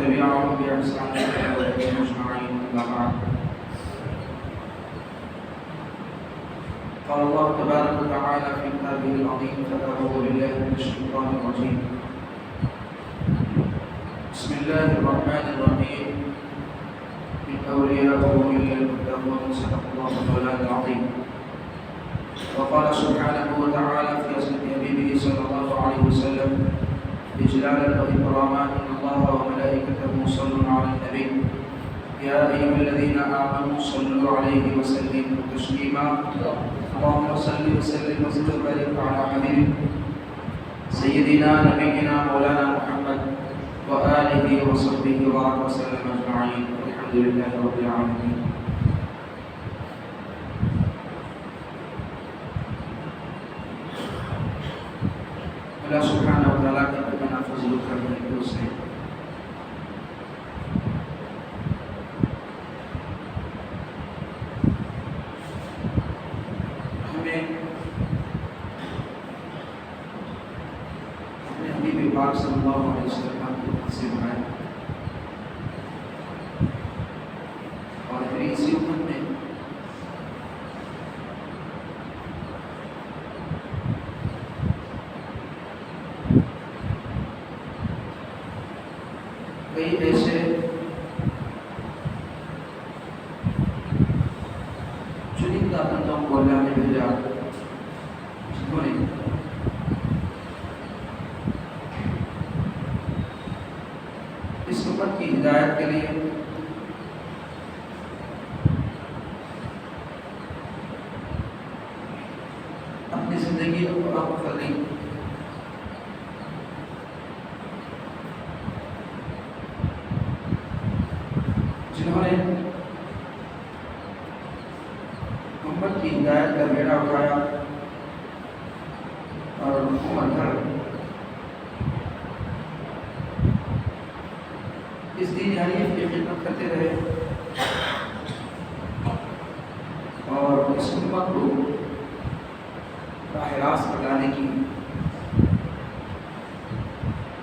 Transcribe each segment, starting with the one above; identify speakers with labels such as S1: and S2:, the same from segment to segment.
S1: تبعهم بإحسان إلى يوم الدين أجمعين. أما بعد. قال الله تبارك وتعالى في كتابه العظيم: فأعوذ بالله من الشيطان الرجيم. بسم الله الرحمن الرحيم. من أولياءه إلا المتقون. صدق الله مولانا العظيم. وقال سبحانه وتعالى في أصل حبيبه صلى الله عليه وسلم: إجلالا وإكراما إن الله وملائكته يصلون على النبي يا أيها الذين آمنوا صلوا عليه وسلموا تسليما. اللهم صل وسلم وبارك على حبيبك سيدنا نبينا مولانا محمد وآله وصحبه وبارك وسلم أجمعين. الحمد لله رب العالمين. اللہ سبحانہ و تعالیٰ کا اتنا فضل و کرم ہے کہ اس نے ہمیں اپنے حبیب پاک صلی اللہ علیہ وسلم کی امت سے بنایا اور پھر اسی امت میں کئی ایسے چنندہ بندوں کو اللہ نے بھیجا جنہوں نے اس امت کی ہدایت کے لیے اپنی زندگی کو وقف کر دی. جنہوں نے امت کی ہدایت کا بیڑا اٹھایا اور عمر بھر اس دین حنیف کی خدمت کرتے رہے اور اس امت کو راہ راست پر لانے کی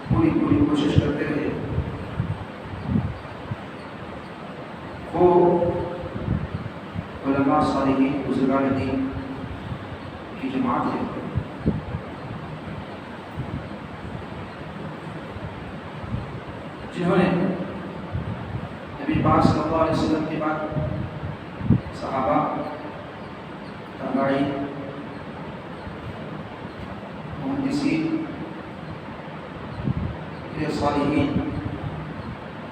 S1: پوری کوشش کرتے رہے. وہ علماء صالحین بزرگان دین کی جماعت ہے جنہوں نے نبی پاک صلی اللہ علیہ وسلم کے بعد صحابہ تابعین محدثین صالحین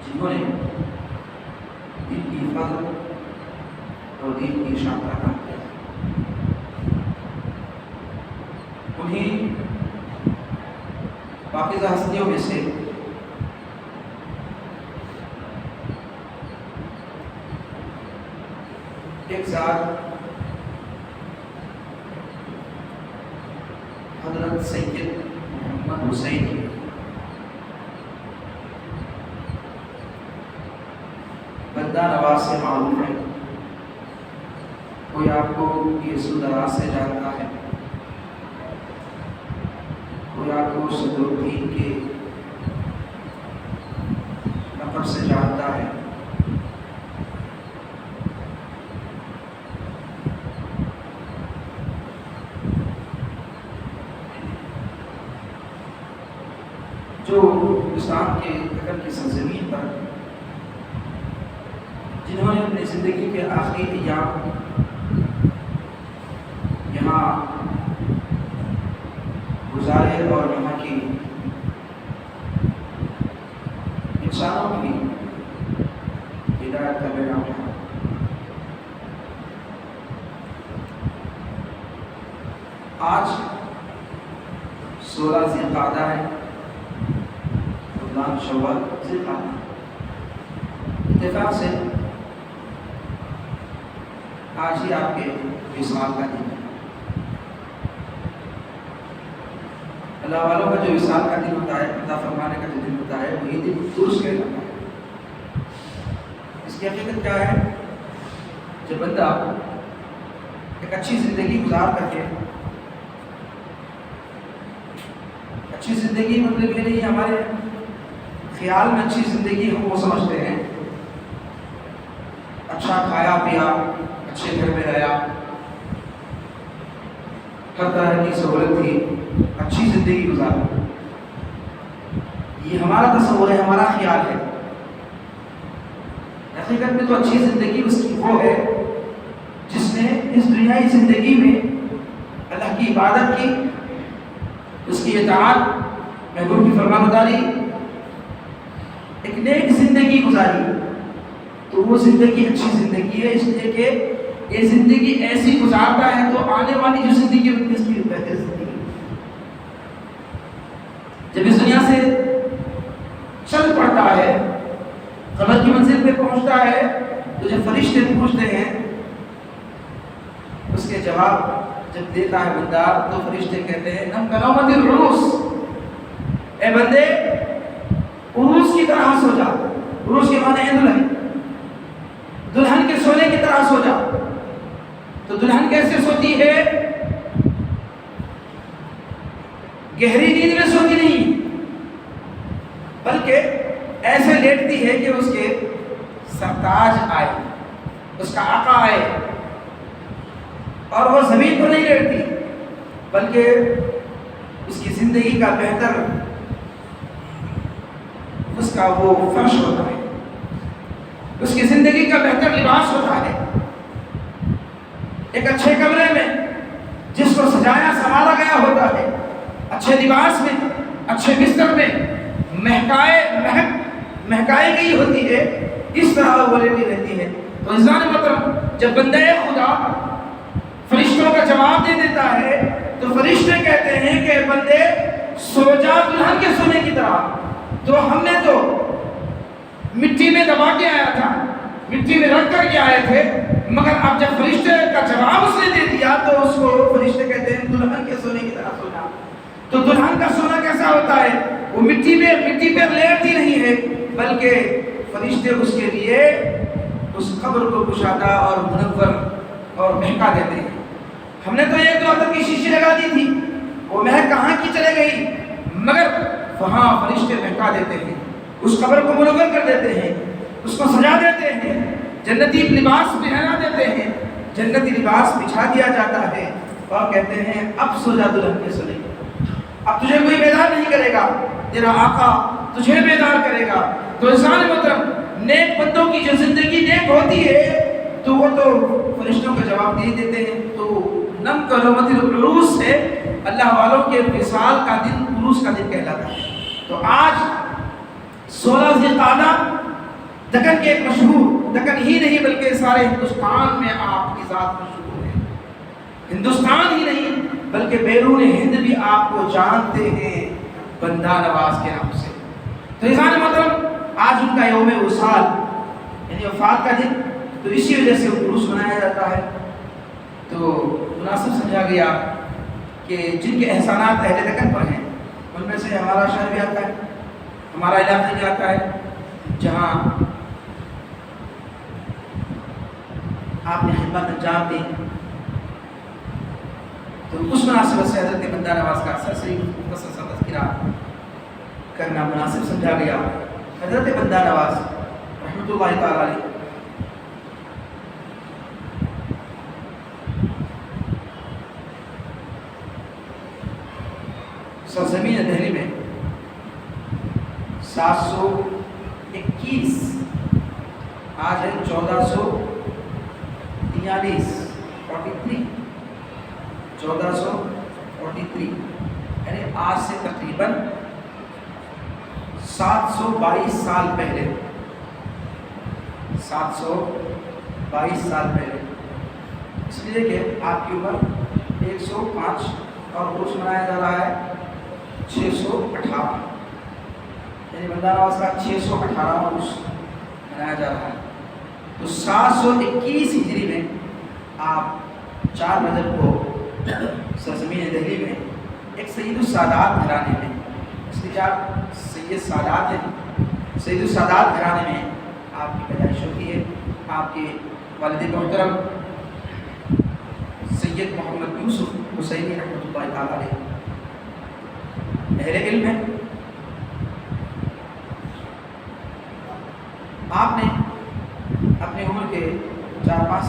S1: جنہوں نے دین کی حفاظت اور دین کی شان کا کام کیا انہیں پاکیزہ ہستیوں میں سے ایک ذات حضرت سید محمد حسین بندہ نواز سے معلوم ہے. کوئی آپ کو یہ دراز سے جانتا ہے, کوئی آپ کو صدر الدین کے لقب سے جانتا ہے, جو ہندوستان کے دکن کی سرزمین پر جنہوں نے اپنی زندگی کے آخری ایام یہاں گزارے اور یہاں کی انسانوں کی ہدایت کا بیڑا اٹھایا. آج 16 ذی القعدہ ہے, شوال ذی القعدہ. اتفاق سے آج ہی آپ کے وصال کا دن ہے. اللہ والوں کا جو وصال کا دن ہوتا ہے, عطا فرمانے کا جو دن ہوتا ہے, وہی دن عرس کہلاتا ہے. اس کی حقیقت کیا ہے؟ جب بندہ ایک اچھی زندگی گزار کر کے, اچھی زندگی مطلب یہ نہیں ہمارے خیال میں اچھی زندگی ہم وہ سمجھتے ہیں اچھا کھایا پیا، اچھے گھر میں رہا، ہر طرح کی سہولت تھی، اچھی زندگی گزارا. یہ ہمارا تصور ہے، ہمارا خیال ہے. حقیقت میں تو اچھی زندگی اس کی وہ ہے جس نے اس دنیائی زندگی میں اللہ کی عبادت کی، اس کی اطاعت، محبوب کی فرمانبرداری، ایک نیک زندگی گزاری. تو وہ زندگی اچھی زندگی ہے، اس لیے کہ یہ زندگی ایسی گزارتا ہے تو آنے والی جو زندگی ہوتی ہے اس کی بہتر زندگی. جب اس دنیا سے چل پڑتا ہے، قبر کی منزل پہ پہنچتا ہے، تو جب فرشتے پوچھتے ہیں اس کے جواب جب دیتا ہے بندہ، تو فرشتے کہتے ہیں نم کلامت العروس، اے بندے عروس کی طرح سو جا. عروس کے معنی ہے دلہن، دلہن کے سونے کی طرح سو جا. تو دلہن کیسے سوتی ہے؟ گہری نیند میں سوتی نہیں، بلکہ ایسے لیٹتی ہے کہ اس کے سرتاج آئے، اس کا آقا آئے، اور وہ زمین پر نہیں لیٹتی بلکہ اس کی زندگی کا بہتر اس کا وہ فرش ہوتا ہے، اس کی زندگی کا بہتر لباس ہوتا ہے. ایک اچھے کمرے میں جس کو سجایا سنوارا گیا ہوتا ہے، اچھے لباس میں، اچھے بستر میں، مہکائی گئی ہوتی ہے، اس طرح وہ لیٹی رہتی ہے. تو انسان مطلب جب بندہ خدا فرشتوں کا جواب دے دیتا ہے تو فرشتے کہتے ہیں کہ بندے سو جا دلہن کے سونے کی طرح. تو ہم نے تو مٹی میں دبا کے آیا تھا، مٹی میں رکھ کر کے آئے تھے، مگر اب جب فرشتے کا جواب اس نے دے دیا تو اس کو فرشتے کہتے ہیں دلہن کے سونے کی طرح سونا. تو دلہن کا سونا کیسا ہوتا ہے؟ وہ مٹی پہ لیٹتی نہیں ہے، بلکہ فرشتے اس کے لیے اس قبر کو کشادہ اور منور اور مہکا دیتے ہیں. ہم نے تو ایک دو عطر کی شیشی لگا دی تھی، وہ مہک کہاں کی چلے گئی، مگر وہاں فرشتے مہکا دیتے ہیں، اس قبر کو منور کر دیتے ہیں، اس کو سجا دیتے ہیں، جنتی لباس پہنا دیتے ہیں، جنتی لباس بچھا دیا جاتا ہے، اور کہتے ہیں اب سو جا دلہن کے سونے. اب تجھے کوئی بیدار نہیں کرے گا، تیرا آقا تجھے بیدار کرے گا. تو انسان مطلب نیک بندوں کی جو زندگی نیک ہوتی ہے تو وہ تو فرشتوں کا جواب دے دیتے ہیں. تو نم کلمت العروس سے اللہ والوں کے وصال کا دن عروس کا دن کہلاتا ہے. تو آج 16 ذی القعدہ دکن کے ایک مشہور، دکن ہی نہیں بلکہ سارے ہندوستان میں آپ کی ذات مشہور ہے. ہندوستان ہی نہیں بلکہ بیرون ہند بھی آپ کو جانتے ہیں بندہ نواز کے نام سے. تو انسان مطلب آج ان کا یوم وصال یعنی وفات کا دن، تو اسی وجہ سے عروس منایا جاتا ہے. تو مناسب سمجھا گیا کہ جن کے احسانات اہل دکن پر ہیں ان میں سے ہمارا شہر بھی آتا ہے، ہمارا علاقہ بھی آتا ہے، جہاں آپ نے خدمت انجام دی. تو اس مناسبت سے حضرت بندہ نواز کا سرسری مختصر تذکرہ کرنا مناسب سمجھا گیا. حضرت بندہ نواز رحمۃ اللہ تعالی علیہ سرزمین دہلی میں 721 آج ہے 1443 یعنی آج سے تقریباً 722 سال پہلے 722 سال پہلے، اس لیے کہ آپ کی عمر 105 اور عرس منایا جا رہا ہے 618، یعنی بندہ نواز کا 618 عرس منایا جا رہا ہے. تو 721 ہجری میں آپ 4 رجب کو سرزمین دہلی میں ایک سید السادات گھرانے میں، اس لیے آپ سید سادات ہیں، سید السادات گھرانے میں آپ کی پیدائش ہوتی ہے. آپ کے والد محترم سید محمد یوسف حسینی رحمۃ اللہ تعالی علیہ اہل علم ہیں،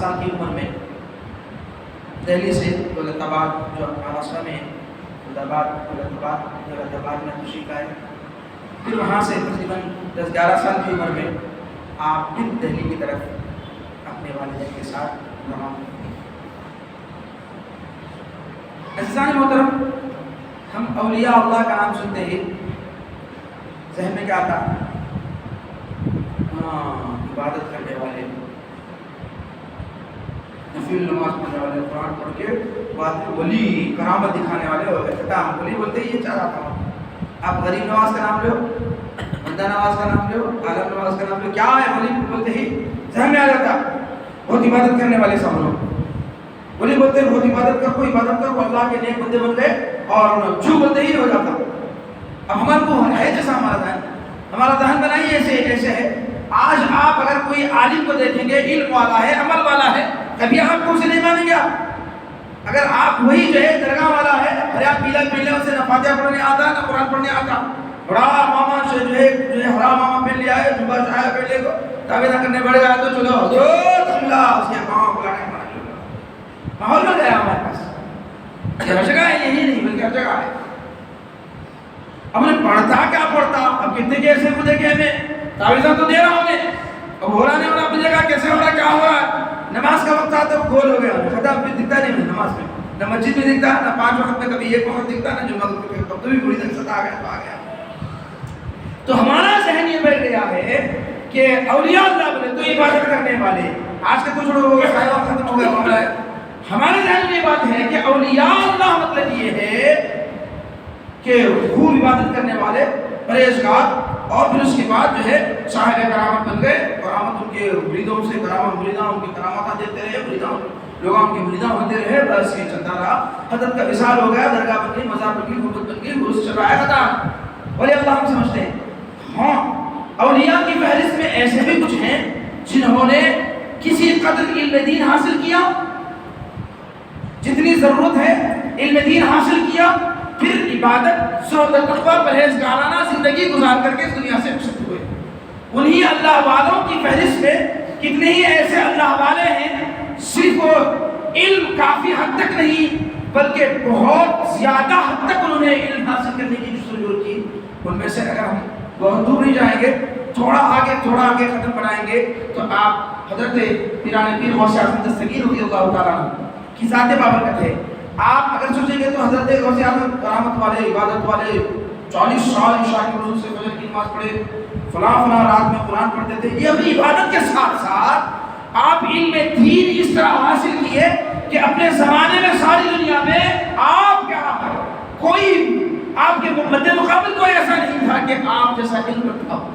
S1: سال کی عمر میں دہلی سے دولت آباد جو مہاراشٹر میں ہے، دولت آباد میں تشریف آئے. پھر وہاں سے تقریباً 10-11 سال کی عمر میں آپ پھر دہلی کی طرف اپنے والدین کے ساتھ روانہ ہوئے. عزیزان محترم، ہم اولیاء اللہ کا نام سنتے ہی ذہن میں کیا آتا؟ عبادت کرنے والے، نفل نماز پڑھنے والے، قرآن پڑھ کے بعد میں ولی کرامت دکھانے والے ہو گئے. ہم ولی بولتے ہی یہ چاہ رہا تھا. آپ غریب نواز کا نام لو، بندہ نواز کا نام لو، عالم نواز کا نام لو، کیا ہے ولی بولتے ہی ذہن میں آ جاتا بہت عبادت کرنے والے سب لوگ. ولی بولتے ہیں بہت عبادت کر، کوئی عبادت کر، وہ اللہ کے نیک بندے بن گئے اور چھو بولتے ہی ہو جاتا. اب ہمارے کو ہے جیسا ہمارا ذہن بنائیے ایسے ہے. آج آپ اگر کوئی عالم کو دیکھیں گے، علم والا ہے، عمل والا ہے، کبھی آپ کو اسے نہیں مانیں گے. اگر آپ وہی جو ہے درگاہ والا ہے، ہریا پیلا پہلے اسے نہ فاتحہ پڑھنے آتا نہ قرآن پڑھنے آتا، بڑا ماما سے جو ہے ہرا ماما پہن لیا ہے، جبہ چاہے پہن لے کو تعویذ کرنے بڑھ گیا تو چلو حضرت اللہ اس کے ماما بلانے ماحول میں گیا ہمارے پاس. ہر جگہ ہے، یہی نہیں بلکہ ہر جگہ ہے. اب نے پڑھتا کیا پڑھتا، اب کتنے کے ایسے مجھے کہ ہمیں تعویذہ تو دے رہا ہوں نے، اب ہو رہا نہیں ہو رہا اپنی جگہ، کیسے ہو رہا، کیا ہو رہا ہے. نماز کا وقت آتا ہے گول ہو گیا، خطاب بھی دکھتا نہیں نماز میں، نہ مسجد میں دکھتا، نہ 5 وقت میں کبھی 1 وقت دکھتا، نہ جمعہ کو کب تو بھی بڑی دقت آ گیا تو آ گیا. تو ہمارا ذہن یہ بیٹھ گیا ہے کہ اولیاء اللہ بولے تو عبادت کرنے والے. آج کے کچھ لوگ ختم ہو گیا معاملہ ہے. ہمارے ذہن میں یہ بات ہے کہ اولیاء اللہ مطلب یہ ہے کہ خوب عبادت کرنے والے، پرہیزگار، اور پھر اس کے بعد جو ہے صاحب کرامت بن گئے. کرامت ان کے مریدوں سے، کرامت مریداں ان کی کرامات دیتے رہے، مریداں لوگ ان کی مریداں ہوتے رہے، بس یہ چلتا رہا. حضرت کا وصال ہو گیا، درگاہ بن گئی، مزار بن گئی، حکومت بن گئی، عرس چل رہا ہے. خطا ولی اللہ ہم سمجھتے ہیں. ہاں اولیاء کی فہرست میں ایسے بھی کچھ ہیں جنہوں نے کسی قدر علم دین حاصل کیا، جتنی ضرورت ہے علم دین حاصل کیا، پھر عبادت، زہد و تقویٰ، پرہیزگارانہ زندگی گزار کر کے اس دنیا سے رخصت ہوئے. انہی اللہ والوں کی فہرست میں کتنے ہی ایسے اللہ والے ہیں صرف علم کافی حد تک نہیں بلکہ بہت زیادہ حد تک انہوں نے علم حاصل کرنے کی جستجو کی. ان میں سے اگر ہم بہت دور نہیں جائیں گے، تھوڑا آگے ختم بنائیں گے تو آپ حضرت پیران پیر غوث اعظم دستگیر رضی اللہ تعالیٰ عنہ کی ذات بابرکت ہے. آپ اگر سوچیں گے تو حضرت غوث اعظم کرامت والے، عبادت والے، 40 سال عشاء کی وضو سے فجر کی نماز پڑھے، فلاں رات میں قرآن پڑھتے تھے. یہ اپنی عبادت کے ساتھ ساتھ آپ علم دین اس طرح حاصل کیے کہ اپنے زمانے میں ساری دنیا میں آپ کیا کوئی آپ کے مد مقابل کوئی ایسا نہیں تھا کہ آپ جیسا علم رکھتا ہو.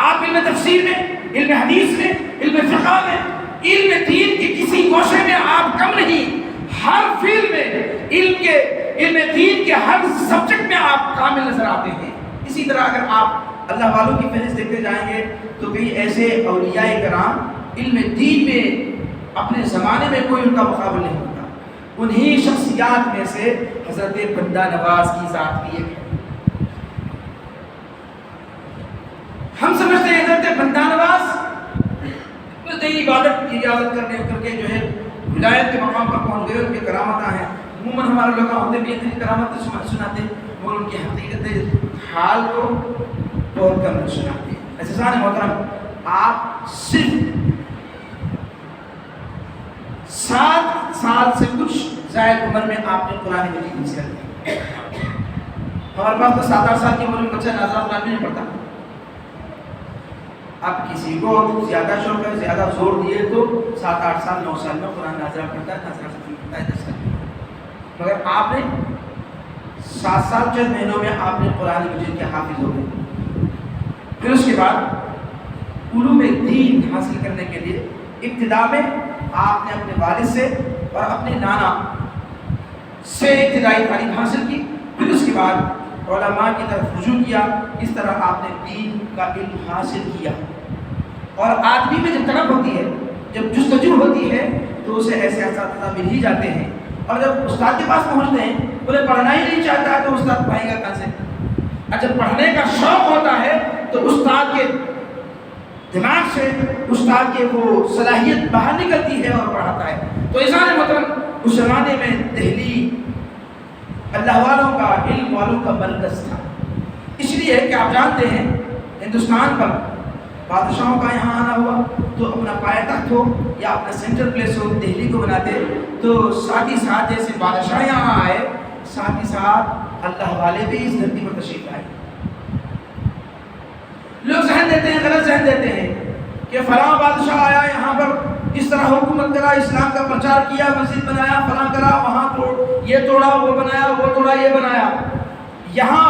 S1: آپ علم تفسیر میں، علم حدیث میں، علم فقہ میں، علم دین کے کسی گوشے میں آپ کم نہیں. ہر فیلڈ میں علم دین کے ہر سبجیکٹ میں آپ کامل نظر آتے ہیں. اسی طرح اگر آپ اللہ والوں کی فہرست دیکھتے جائیں گے تو کئی ایسے اولیاء کرام علم دین میں اپنے زمانے میں کوئی ان کا مقابل نہیں ہوتا. انہی شخصیات میں سے حضرت بندہ نواز کی ذات بھی ایک ہے. ہم سمجھتے ہیں حضرت بندہ نواز عبادت کرنے کر کے جو ہے ولایت کے مقام پر پہنچ گئے، ان کی کرامتیں ہیں. عموماً ہمارے لوگ ہوتے بھی اتنی کرامت سناتے مگر ان کی حقیقت حال کو بہت کم سناتے ہیں. عزیزان محترم، آپ صرف 7 سال سے کچھ زائد عمر میں آپ نے قرآن مجید حاصل کر لیا. ہمارے پاس تو 7-8 سال کی عمر میں بچہ نازل قرآن نہیں پڑھتا. اب کسی کو زیادہ شوق ہے، زیادہ زور دیے تو 7-8 سال 9 سال میں قرآن نازل کرتا ہے، 10 سال. مگر آپ نے 7 سال چند مہینوں میں آپ نے قرآن مجید کے حافظ ہو گئے. پھر اس کے بعد علوم دین حاصل کرنے کے لیے ابتدا میں آپ نے اپنے والد سے اور اپنے نانا سے ابتدائی تعلیم حاصل کی. پھر اس کے بعد علماء کی طرف رجوع کیا. اس طرح آپ نے دین کا علم حاصل کیا. اور آدمی میں جب طلب ہوتی ہے، جب جستجو ہوتی ہے تو اسے ایسے اساتذہ مل ہی جاتے ہیں. اور جب استاد کے پاس پہنچتے ہیں، انہیں پڑھنا ہی نہیں چاہتا تو استاد پڑھائے گا کہاں سے؟ اور جب پڑھنے کا شوق ہوتا ہے تو استاد کے دماغ سے استاد کی وہ صلاحیت باہر نکلتی ہے اور پڑھاتا ہے۔ تو عزیزان محترم، اس زمانے میں دہلی اللہ والوں کا، علم والوں کا مرکز تھا، اس لیے کہ آپ جانتے ہیں ہندوستان پر بادشاہوں کا یہاں آنا ہوا تو اپنا پایہ تخت ہو یا اپنا سینٹرل پلیس ہو دہلی کو بناتے، تو ساتھ ہی ساتھ جیسے بادشاہ یہاں آئے ساتھ ہی ساتھ اللہ والے بھی اس دھرتی پر تشریف لائے۔ لوگ ذہن دیتے ہیں، غلط ذہن دیتے ہیں کہ فلاں بادشاہ آیا یہاں پر اس طرح حکومت کرا، اسلام کا پرچار کیا، مسجد بنایا، فلاں کرا، وہاں یہ توڑا، وہ بنایا، وہ توڑا، یہ بنایا۔ یہاں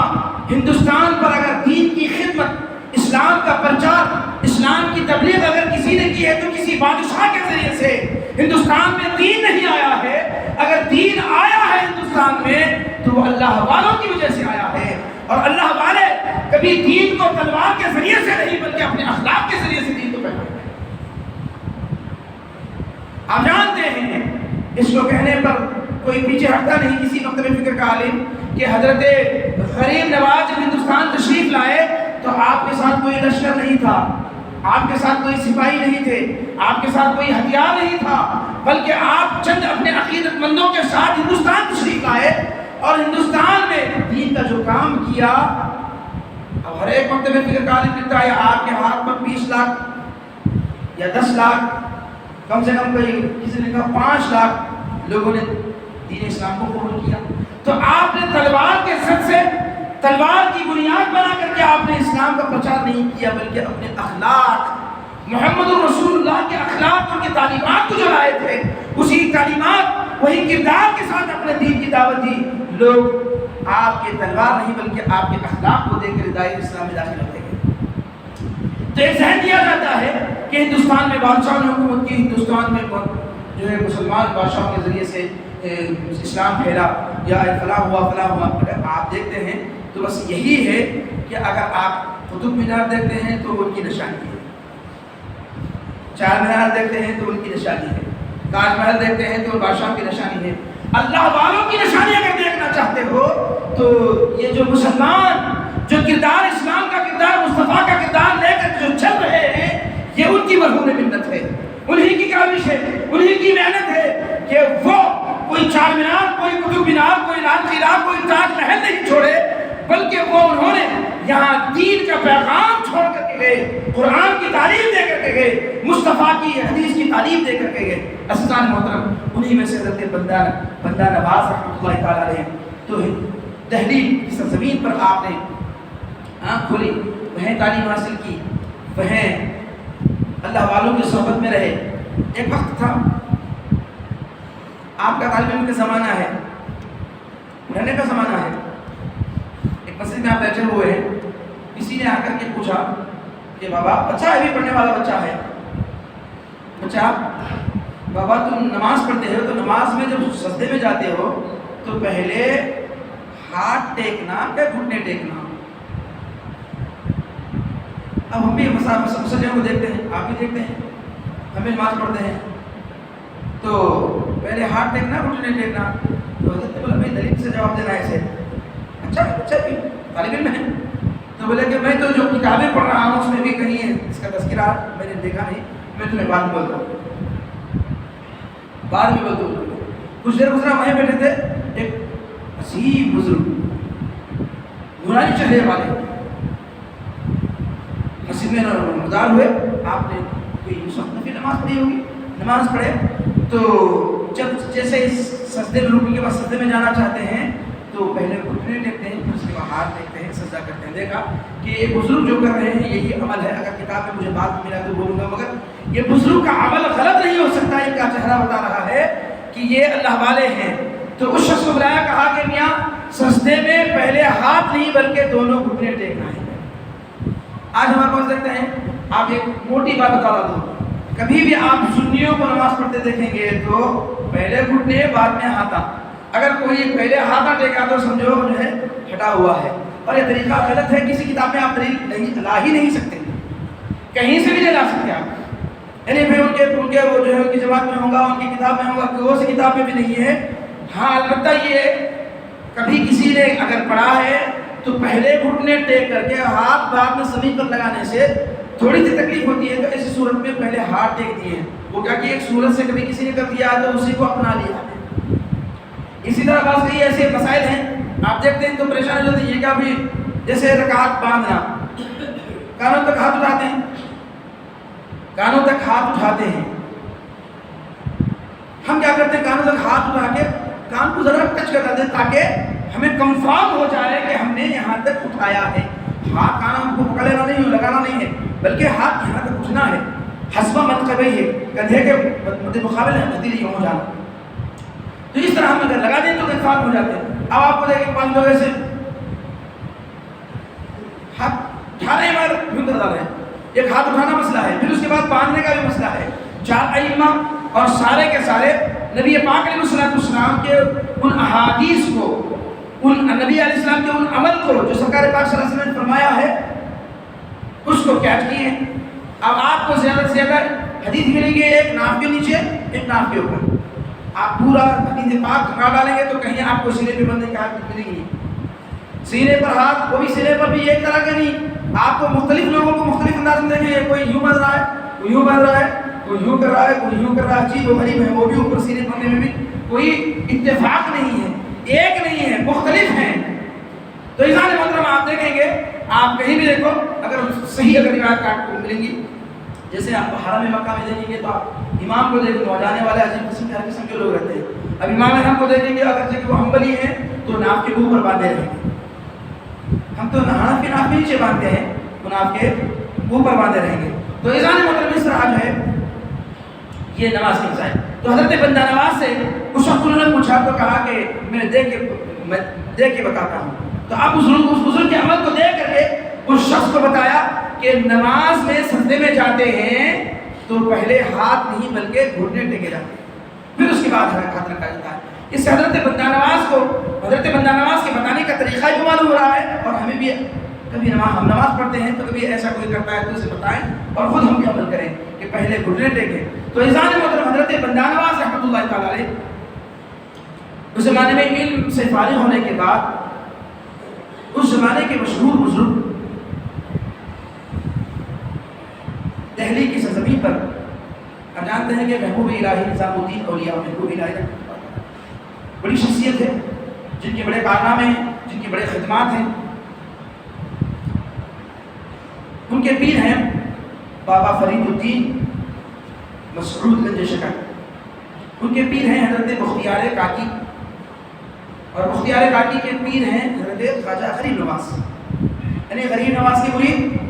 S1: ہندوستان پر اگر دین کی خدمت، اسلام کا پرچار، اسلام کی تبلیغ اگر کسی نے کی ہے تو کسی بادشاہ کے ذریعے سے۔ ہندوستان میں دین نہیں آیا ہے، اگر دین آیا ہے ہندوستان میں تو وہ اللہ والوں کی وجہ سے آیا ہے، اور اللہ والے کبھی دین کو تلوار کے ذریعے سے نہیں بلکہ اپنے اخلاق کے ذریعے سے دین کو پھیلاتے ہیں۔ آپ جانتے ہیں اس کو کہنے پر کوئی پیچھے ہٹتا نہیں کسی مکتب فکر کا عالم کہ حضرت غریب نواز جب ہندوستان تشریف لائے تو آپ کے ساتھ کوئی لشکر نہیں تھا، آپ کے ساتھ کوئی سپاہی نہیں تھے، آپ کے ساتھ کوئی ہتھیار نہیں تھا، بلکہ آپ چند اپنے عقیدت مندوں کے ساتھ ہندوستان تشریف لائے اور ہندوستان میں دین کا جو کام کیا۔ اب ہر ایک مکتب فکر کا عالم لکھتا ہے آپ کے ہاتھ پر 20 لاکھ یا 10 لاکھ، کم سے کم کسی نے کہا 5 لاکھ لوگوں نے دین اسلام کو قبول کیا۔ تو آپ نے تلوار کے سر سے، تلوار کی بنیاد بنا کر کے آپ نے اسلام کا پرچار نہیں کیا بلکہ اپنے اخلاق، محمد رسول اللہ کے اخلاق، ان کی تعلیمات کو جو لائے تھے، اسی تعلیمات، وہی کردار کے ساتھ اپنے دین کی دعوت دی۔ لوگ آپ کے تلوار نہیں بلکہ آپ کے اخلاق کو دیکھ کر دائرۂ اسلام میں داخل ہوتے ہیں۔ تو ایک ذہن دیا جاتا ہے کہ ہندوستان میں بادشاہ نے حکومت کی، ہندوستان میں جو ہے مسلمان بادشاہوں کے ذریعے سے اسلام پھیلا یا فلاں ہوا فلاں ہوا۔ اگر آپ دیکھتے ہیں تو بس یہی ہے کہ اگر آپ قطب مینار دیکھتے ہیں تو ان کی نشانی ہے، چار مینار دیکھتے ہیں تو ان کی نشانی ہے، تاج محل دیکھتے ہیں تو بادشاہ کی نشانی ہے۔ اللہ والوں کی نشانی اگر دیکھنا چاہتے ہو تو یہ جو مسلمان جو کردار، اسلام کا کردار، مصطفیٰ کا کردار لے کر جو چل رہے ہیں، یہ ان کی مرہون منت ہے، انہی کی کاوش ہے، انہی کی محنت ہے کہ وہ کوئی چار مینار، کوئی قطب مینار، کوئی لال قلعہ، کوئی تاج محل نہیں چھوڑے، بلکہ وہ انہوں نے یہاں دین کا پیغام چھوڑ کر کے گئے، قرآن کی تعلیم دے کر کے گئے، مصطفیٰ کی حدیث کی تعلیم دے کر کے گئے۔ عزیزان محترم، انہی میں سے حضرت بندہ نواز رحمۃ اللہ تعالیٰ علیہ تو دہلی کی سرزمین پر آپ نے آنکھ کھولی، وہیں تعلیم حاصل کی، وہیں اللہ والوں کی صحبت میں رہے۔ ایک وقت تھا آپ کا طالب علم کا زمانہ ہے، پڑھنے کا زمانہ ہے، ایک مسجد میں آپ بیٹھے ہوئے ہیں، کسی نے آ کر کے پوچھا کہ بابا، بچہ ہے بھی پڑھنے والا بچہ ہے، بچہ بابا تم نماز پڑھتے ہو تو نماز میں جب سجدے میں جاتے ہو تو پہلے ہاتھ ٹیکنا کہ گھٹنے ٹیکنا؟ اب ہم بھی مسجدوں کو دیکھتے ہیں، آپ بھی دیکھتے ہیں، ہم بھی نماز پڑھتے ہیں تو پہلے ہاتھ ٹیکنا گھٹنے ٹیکنا؟ تو حضرت نے بولا بھائی دلیل سے جواب دینا ہے اسے۔ اچھا بچہ بھی طالب علم ہے تو بولے کہ میں تو جو کتابیں پڑھ رہا ہوں اس میں بھی کہیں ہے اس کا تذکرہ میں نے دیکھا نہیں، میں تمہیں بعد میں بولتا ہوں، بعد میں بولتا ہوں۔ کچھ دیر گزرا، وہیں بیٹھے تھے ایک عظیم بزرگ نورانی چہرے والے، مسجد میں نمودار ہوئے، آپ نے کوئی نفل نماز پڑھی ہوگی، نماز پڑھے تو جب جیسے سجدے میں رکنے کے بعد سجدے میں جانا چاہتے ہیں تو پہلے گھٹنے ٹیکتے ہیں، پھر اس کے بعد ہاتھ ٹیکتے ہیں، سجدہ کرتے ہیں۔ دیکھا کہ یہ بزرگ جو کر رہے ہیں یہی عمل ہے، اگر کتاب میں مجھے بات ملا تو بولوں گا، مگر یہ بزرگ کا عمل غلط نہیں ہو سکتا، ان کا چہرہ بتا رہا ہے کہ یہ اللہ والے ہیں۔ تو اس شخص کو بلایا، کہا کہ میاں سجدے میں پہلے ہاتھ نہیں بلکہ دونوں گھٹنے ٹیکنا ہے۔ آج ہمارے پاس دیکھتے ہیں، آپ ایک موٹی بات بتا رہا ہوں، کبھی بھی آپ سنیوں کو نماز پڑھتے دیکھیں گے تو پہلے گھٹنے بعد میں ہاتھا، اگر کوئی پہلے ہاتھا ٹیکا تو سمجھو جو ہے ہٹا ہوا ہے، اور یہ طریقہ غلط ہے، کسی کتاب میں آپ دلیل نہیں لا ہی نہیں سکتے، کہیں سے بھی نہیں لا سکتے آپ، یعنی پھر ان کے وہ جو ہے ان کی جماعت میں ہوگا، ان کی کتاب میں ہوگا، کوئی سی کتاب میں بھی نہیں ہے۔ ہاں البتہ یہ کبھی کسی نے اگر پڑھا ہے تو پہلے گھٹنے ٹیک کر کے ہاتھ بعد میں زمین پر لگانے سے تھوڑی سی تکلیف ہوتی ہے تو ایسی صورت میں پہلے ہاتھ ٹیک دیے ہیں. وہ کیا کہ ایک صورت سے کبھی کسی نے کر دیا تو اسی کو اپنا لیا. اسی طرح بعض کئی ایسے مسائل ہیں آپ دیکھتے ہیں تو پریشانی ہوتی ہے. یہ کیا بھی جیسے رکعت باندھنا, کانوں تک ہاتھ اٹھاتے ہیں, کانوں تک ہاتھ اٹھاتے ہیں. ہم کیا کرتے ہیں, کانوں تک ہاتھ اٹھا کے کان کو ذرا ٹچ کر دیتے ہیں تاکہ ہمیں کنفرم ہو جائے کہ ہم نے یہاں تک اٹھایا ہے. ہاتھ کان ہم کو پکڑ لینا نہیں ہے, لگانا نہیں ہے, بلکہ ہاتھ یہاں تک اٹھنا ہے. حسب منقبہ ہے, کندھے کے مقابل ہتھیلی یوں ہو جانا. تو اس طرح ہم اگر لگا دیں تو کنفرم ہو جاتے ہیں. اب آپ کو دیکھیں 5 لوگ ایسے ہاتھ اٹھا رہے ہیں مگر یوں کر رہے ہیں. ایک ہاتھ اٹھانا مسئلہ ہے, پھر اس کے بعد باندھنے کا بھی مسئلہ ہے. 4 ائمہ اور سارے کے سارے نبی پاک علیہ السلام کے ان احادیث کو, ان نبی علیہ السلام کے ان عمل کو جو سرکار پاک صلی اللہ علیہ وسلم نے فرمایا ہے اس کو کیچ کیے ہیں. اب آپ کو زیادہ سے زیادہ حدیث ملیں گے ایک ناف کے نیچے ایک ناف کے اوپر. آپ پورا حدیث پاک کھا ڈالیں گے تو کہیں آپ کو سینے پہ بندھنے کے ہاتھ ملیں گے. سینے پر ہاتھ, وہ بھی سینے پر بھی ایک طرح کا نہیں. آپ کو مختلف لوگوں کو مختلف انداز میں دیکھیں گے. کوئی یوں باندھ رہا ہے, کوئی یوں باندھ رہا ہے, کوئی یوں کر رہا ہے, کوئی یوں کر رہا ہے. عجیب و غریب ہے وہ بھی. اوپر سینے باندھنے میں بھی کوئی اتفاق نہیں ہے, ایک نہیں ہے, مختلف ہیں. تو انسان محترم آپ دیکھیں گے, آپ کہیں بھی دیکھو اگر صحیح اگر روایت آپ کو ملیں گی, جیسے آپ حرم مکہ میں دیکھیں گے تو آپ امام کو دیکھیں گے جانے والے عجیب قسم ہر قسم کے لوگ رہتے ہیں. اب امام اعظم کو دیکھیں گے اگر وہ حنبلی ہیں تو ناف کے منہ پر باندھے رہیں گے. ہم تو نہانا کے ناف کے نیچے باندھتے ہیں, تو ناف کے منہ پر باندھے رہیں گے. تو انسان محترم اس طرح جو ہے یہ نماز کی مسائل. تو حضرت بندہ نواز سے اس وقت انہوں نے پوچھا تو کہا کہ میں دیکھ کے بتاتا ہوں. تو اب اس بزرگ کے عمل کو دیکھ کر کے اس شخص کو بتایا کہ نماز میں سجدے میں جاتے ہیں تو پہلے ہاتھ نہیں بلکہ گھٹنے ٹیکے جاتے ہیں, پھر اس کے بعد ہاتھ رکھا جاتا ہے. اس سے حضرت بندہ نواز کے بتانے کا طریقہ بھی معلوم ہو رہا ہے. اور ہمیں بھی کبھی ہم نماز پڑھتے ہیں تو کبھی ایسا کوئی کرتا ہے تو اسے بتائیں اور خود ہم بھی عمل کریں کہ پہلے گھٹنے ٹیکیں. تو انسان محترم حضرت بندہ نواز رحمۃ اللہ تعالیٰ علیہ اس زمانے میں علم سے فارغ ہونے کے بعد اس زمانے کے مشہور بزرگ دہلی کی سرزمین پر, آپ جانتے ہیں کہ محبوب الہی نظام الدین اولیاء محبوب الہی بڑی شخصیت ہے, جن کے بڑے کارنامے ہیں, جن کے بڑے خدمات ہیں. ان کے پیر ہیں بابا فرید الدین مسعود گنج شکر. ان کے پیر ہیں حضرت بختیار کاکی, اور بختیار کاکی کے پیر ہیں حضرت خواجہ غریب نواز, یعنی غریب نواز کے مرید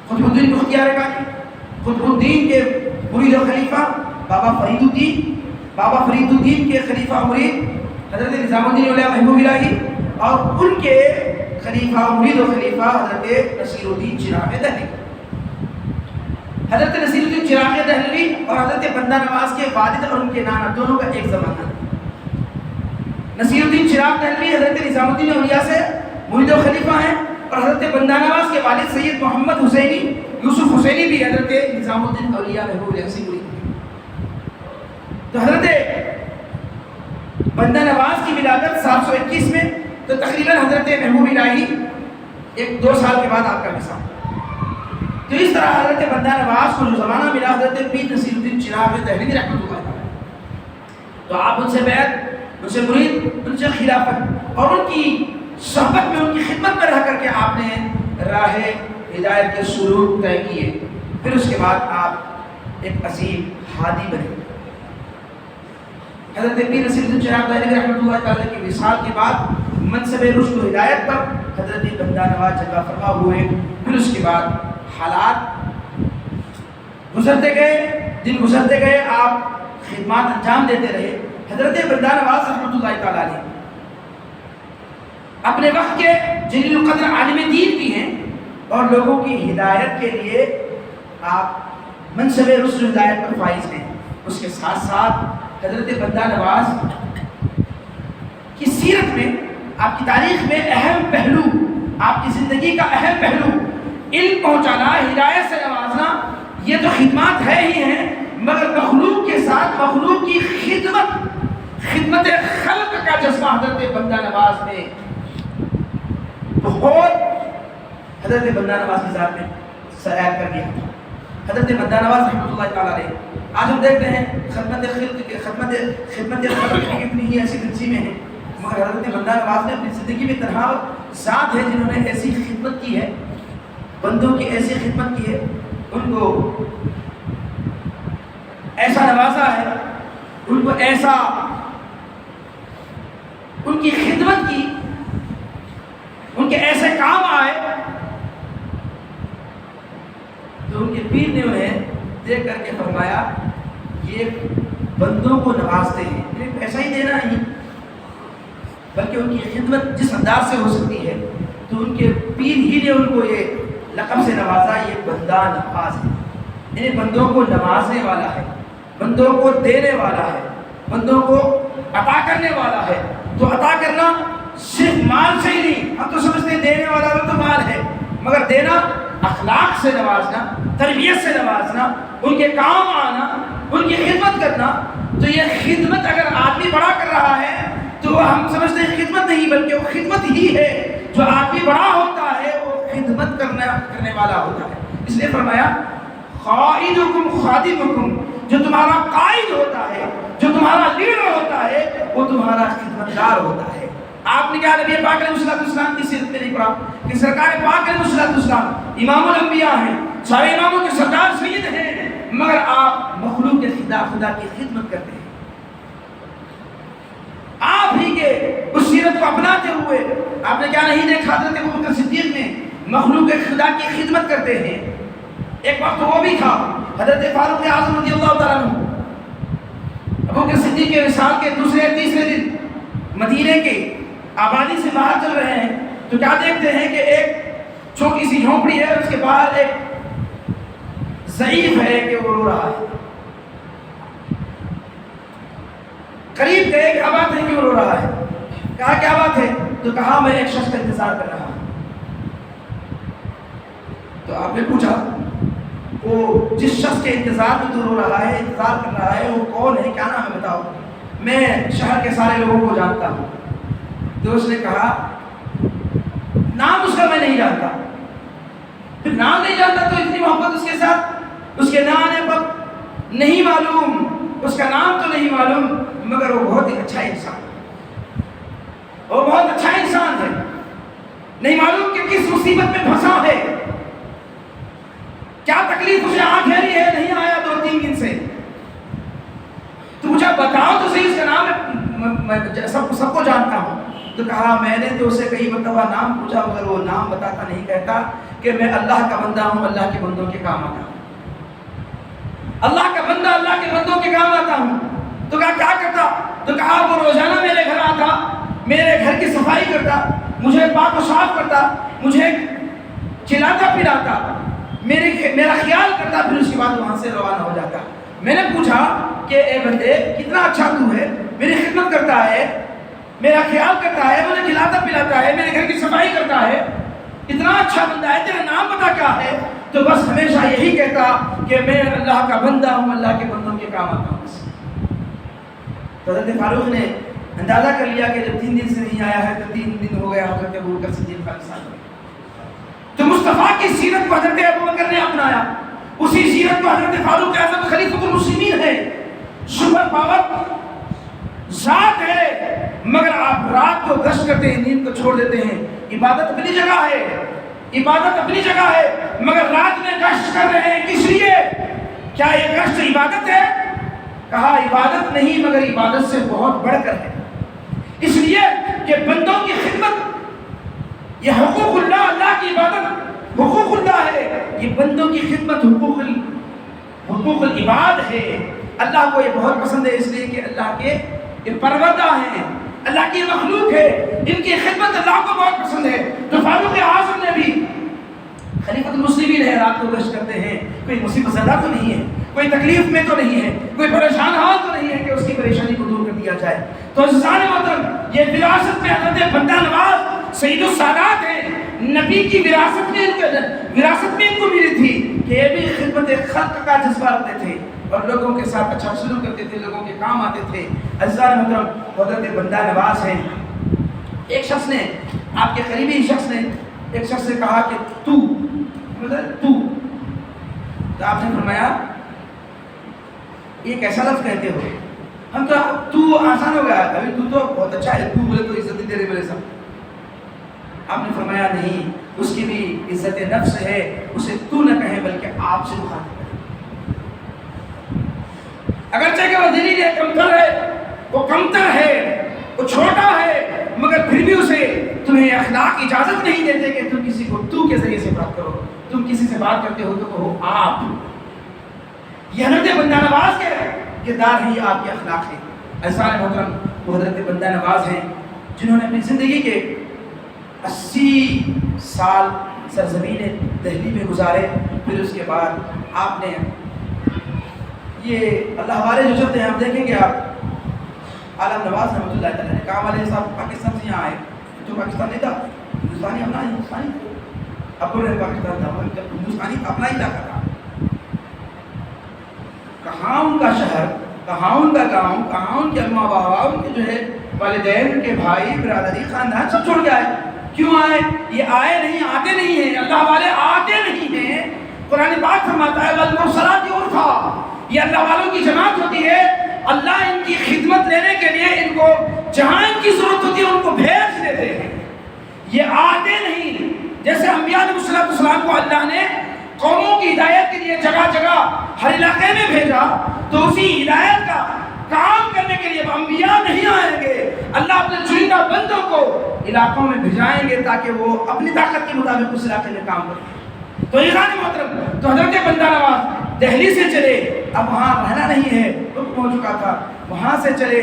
S1: قطب الدین بختیار کاکی. قطب الدین کے مرید و خلیفہ بابا فرید الدین کے خلیفہ مرید حضرت نظام الدین اولیاء محبوب الہی, اور ان کے خلیفہ مرید و خلیفہ حضرت نصیر الدین چراغ دہلوی. حضرت نصیر الدین چراغ دہلوی اور حضرت بندہ نواز کے والد اور ان کے نانا دونوں کا ایک زمانہ. نصیر الدین چراغ دہلوی حضرت نظام الدین اولیاء سے مرید و خلیفہ ہیں, اور حضرت بندہ نواز کے والد سید محمد حسینی یوسف حسینی بھی حضرت نظام الدین اولیاء محبوب الہی سے مرید. تو حضرت بندہ نواز کی ولادت 721 میں, تو تقریباً حضرت محبوب الہی 1-2 سال کے بعد آپ کا وصال. تو اس طرح حضرت بندہ نواز کو جو زمانہ ملا حضرت پیر نصیر الدین چراغ دہلوی رحمۃ اللہ تعالیٰ, تو آپ ان سے بیعت, ان سے مرید, ان سے خلافت اور ان کی صحبت میں, ان کی خدمت میں رہ کر کے آپ نے راہ ہدایت کے سلوک طے کیے. پھر اس کے بعد آپ ایک عظیم ہادی بنے. حضرت پیر نصیر الدین چراغ دہلوی رحمۃ اللہ تعالیٰ کی وصال کے بعد منصب رشد و ہدایت پر حضرت بندہ نواز جگہ فرما ہوئے. پھر اس کے بعد حالات گزرتے گئے, دن گزرتے گئے, آپ خدمات انجام دیتے رہے. حضرت بندہ نواز رحمۃ اللہ تعالیٰ علیہ اپنے وقت کے جلیل القدر عالم دین بھی ہیں, اور لوگوں کی ہدایت کے لیے آپ منصب رشد و ہدایت پر فائز ہیں. اس کے ساتھ ساتھ حضرت بندہ نواز کی سیرت میں, آپ کی تاریخ میں اہم پہلو, آپ کی زندگی کا اہم پہلو علم پہنچانا, ہدایت سے نوازنا, یہ تو خدمات ہے ہی ہیں, مگر مخلوق کے ساتھ مخلوق کی خدمت خلق کا جذبہ حضرت بندہ نواز نے بہت, حضرت بندہ نواز کی ذات میں
S2: سرایت کر دیا تھا حضرت بندہ نواز رحمۃ اللہ تعالیٰ علیہ. آج ہم دیکھتے ہیں خدمت خلق کی کتنی ہی ایسی تنظیمیں ہیں، مگر حضرت بندہ نواز نے اپنی زندگی میں تنہا ذات ہے جنہوں نے ایسی خدمت کی ہے، بندوں کی ایسی خدمت کی ہے، ان کو ایسا نوازا ہے، ان کو ایسا ان کی خدمت کی، ان کے ایسے کام آئے تو ان کے پیر نے انہیں دیکھ کر کے فرمایا یہ بندوں کو نوازتے ہیں، انہیں پیسہ ہی دینا نہیں بلکہ ان کی خدمت جس انداز سے ہو سکتی ہے، تو ان کے پیر ہی نے ان کو یہ لقب سے نوازا، یہ بندہ نواز ہے، انہیں بندوں کو نوازنے والا ہے، بندوں کو دینے والا ہے، بندوں کو عطا کرنے والا ہے. تو عطا کرنا صرف مال سے ہی نہیں، ہم تو سمجھتے ہیں دینے والا تو مال ہے، مگر دینا اخلاق سے نوازنا، تربیت سے نوازنا، ان کے کام آنا، ان کی خدمت کرنا. تو یہ خدمت اگر آدمی بڑا کر رہا ہے تو ہم سمجھتے ہیں خدمت نہیں بلکہ وہ خدمت ہی ہے. جو آدمی بڑا ہوتا ہے وہ خدمت کرنے والا ہوتا ہے. اس لیے فرمایا قائدکم خادمکم، جو تمہارا قائد ہوتا ہے، جو تمہارا لیڈر ہوتا ہے، وہ تمہارا خدمتگار ہوتا ہے. آپ نے کیا نبی پاک علیہ السلام کی سیرت میں نہیں پڑھا کہ سرکار پاک علیہ السلام امام الانبیاء ہیں، سارے اماموں کے سردار سید ہیں، مگر آپ مخلوق کے خدا کی خدمت کرتے ہیں. آپ ہی کے اس سیرت کو اپناتے ہوئے آپ نے کیا نہیں دیکھا حضرت ابوبکر صدیق نے مخلوق خدا کی خدمت کرتے ہیں. ایک وقت وہ بھی تھا حضرت فاروق اعظم رضی اللہ تعالیٰ عنہ ابوبکر صدیق کے وصال کے دوسرے تیسرے دن مدینے کے آبادی سے باہر چل رہے ہیں تو کیا دیکھتے ہیں کہ ایک چھوٹی سی جھونپڑی ہے، اس کے باہر ایک ضعیف ہے کہ وہ رو رہا ہے. قریب گئے کیا بات ہے کیوں رو رہا ہے؟ کہا کیا بات ہے؟ تو کہا میں ایک شخص کا انتظار کر رہا ہوں. تو آپ نے پوچھا وہ جس شخص کے انتظار میں تو رو رہا ہے، انتظار کر رہا ہے، وہ کون ہے، کیا نام ہے بتاؤ؟ میں شہر کے سارے لوگوں کو جانتا ہوں. تو اس نے کہا نام اس کا میں نہیں جانتا. پھر نام نہیں جانتا تو اتنی محبت اس کے ساتھ، اس کے نانے پر نہیں معلوم، اس کا نام تو نہیں معلوم، مگر وہ بہت ہی اچھا انسان ہے، وہ بہت اچھا انسان ہے. نہیں معلوم کہ کس مصیبت میں پھنسا ہے، کیا تکلیف اسے آ گھیری ہے، نہیں آیا 2-3 دن سے. تو مجھے بتاؤ تو صحیح اس کا نام، میں سب کو جانتا ہوں. تو کہا میں نے تو اسے کئی مرتبہ نام پوچھا مگر وہ نام بتاتا نہیں، کہتا کہ میں اللہ کا بندہ ہوں، اللہ کے بندوں کے کام آتا ہوں، اللہ کا بندہ اللہ کے بندوں کے کام آتا ہوں. تو کہا کیا کرتا؟ تو کہا وہ روزانہ میرے گھر آتا، میرے گھر کی صفائی کرتا، مجھے پاک و صاف کرتا، مجھے کھلاتا پلاتا، میرا خیال کرتا، پھر اس کے بعد وہاں سے روانہ ہو جاتا. میں نے پوچھا کہ اے بندے کتنا اچھا تو ہے، میری خدمت کرتا ہے، میرا خیال کرتا ہے، مجھے کھلاتا پلاتا ہے، میرے گھر کی صفائی کرتا ہے، اتنا اچھا بندہ ہے، تیرا نام بتا کیا ہے؟ تو بس ہمیشہ یہی کہتا کہ میں اللہ کا بندہ ہوں، اللہ کے بندوں کے کام آتا ہوں. تو حضرت فاروق نے اندازہ کر لیا کہ جب 3 دن سے نہیں آیا ہے تو 3 دن ہو گیا حضرت ابوبکر صدیق کا وصال. تو مصطفیٰ کی سیرت کو حضرت ابوبکر نے اپنایا، اسی سیرت کو حضرت فاروق اعظم خلیفۃ المسلمین ہے، سپر پاور ذات ہے، مگر آپ رات کو گشت کرتے ہیں، نیند کو چھوڑ دیتے ہیں. عبادت اپنی جگہ ہے، عبادت اپنی جگہ ہے، مگر رات میں گشت کر رہے ہیں کس لیے؟ کیا یہ گشت عبادت ہے؟ کہا عبادت نہیں مگر عبادت سے بہت بڑھ کر ہے. اس لیے کہ بندوں کی خدمت یہ حقوق اللہ، اللہ کی عبادت حقوق اللہ ہے، یہ بندوں کی خدمت حقوق العباد ہے. اللہ کو یہ بہت پسند ہے، اس لیے کہ اللہ کے یہ پروردہ ہیں، اللہ کی مخلوق ہے، ان کی خدمت اللہ کو بہت پسند ہے. تو فاروق اعظم نے بھی خلیفۃ المسلمین ہے، رات کو گشت کرتے ہیں، کوئی مصیبت زدہ تو نہیں ہے، کوئی تکلیف میں تو نہیں ہے، کوئی پریشان حال تو نہیں ہے کہ اس کی پریشانی کو دور کر دیا جائے. تو عزیزان محترم یہ وراثت میں حضرت بندہ نواز سید السادات ہیں، نبی کی وراثت میں ان کو ملی تھی کہ یہ بھی خدمت خلق کا جذبہ رکھتے تھے اور لوگوں کے ساتھ اچھا سلوک کرتے تھے، لوگوں کے کام آتے تھے. عزیزان محترم حضرت بندہ نواز ہیں. ایک شخص نے، آپ کے قریبی شخص نے ایک شخص سے کہا کہ تو تو آپ نے فرمایا یہ کیسا لفظ کہتے ہو؟ ہم تو آسان ہو گیا، ابھی تو بہت اچھا ہے، تو بولے تو عزت دے رہے میرے ساتھ۔ آپ نے فرمایا نہیں، اس کی بھی عزت نفس ہے، اسے تو نہ کہیں بلکہ آپ سے مخاطب کرے۔ اگرچہ کہ وہ ذلیل ہے، کمتر ہے، وہ کمتر ہے، وہ چھوٹا ہے، مگر پھر بھی اسے تمہیں اخلاق اجازت نہیں دیتے کہ تم کسی کو تو کے ذریعے سے بات کرو۔ تم کسی سے بات کرتے ہو تو کہو آپ۔ یہ حضرت بندہ نواز کے کردار ہے، یہ آپ کے اخلاق ہے۔ احسان محترم، وہ حضرت بندہ نواز ہیں جنہوں نے اپنی زندگی کے 80 سال سرزمین دہلی میں گزارے۔ پھر اس کے بعد آپ نے یہ اللہ والے جو چلتے ہیں، آپ دیکھیں گے آپ عالم نواز رحمۃ اللہ تعالیٰ نے کام والے صاحب پاکستان سے یہاں آئے تو پاکستان نہیں تھا، ہندوستانی اپنا ہندوستانی تھا، اب انہیں پاکستان تھا جب ہندوستانی اپنا ہی علاقہ تھا۔ کہاں ان کا شہر، کہاں ان کا گاؤں، کہاں ان کے اماں بابا، ان کے جو ہے والدین، ان کے بھائی برادری خاندان سب چھوڑ کے آئے۔ کیوں آئے؟ یہ آئے نہیں، آتے نہیں ہیں، اللہ والے آتے نہیں ہیں۔ قرآن پاک فرماتا ہے والمرسلات عرفا، یہ اللہ والوں کی جماعت ہوتی ہے۔ اللہ ان کی خدمت لینے کے لیے ان کو جہاں ان کی ضرورت ہوتی ہے ان کو بھیج دیتے ہیں، یہ آتے نہیں۔ جیسے انبیاء علیہ السلام کو اللہ نے قوموں کی ہدایت کے لیے جگہ جگہ ہر علاقے میں بھیجا، تو اسی ہدایت کا کام کرنے کے لیے انبیاء نہیں آئیں گے، اللہ اپنے چنندہ بندوں کو علاقوں میں بھیجائیں گے تاکہ وہ اپنی طاقت کے مطابق اس علاقے میں کام کریں۔ تو عزیزان محترم، تو حضرت بندہ نواز دہلی سے چلے، اب وہاں رہنا نہیں ہے، رک ہو چکا تھا، وہاں سے چلے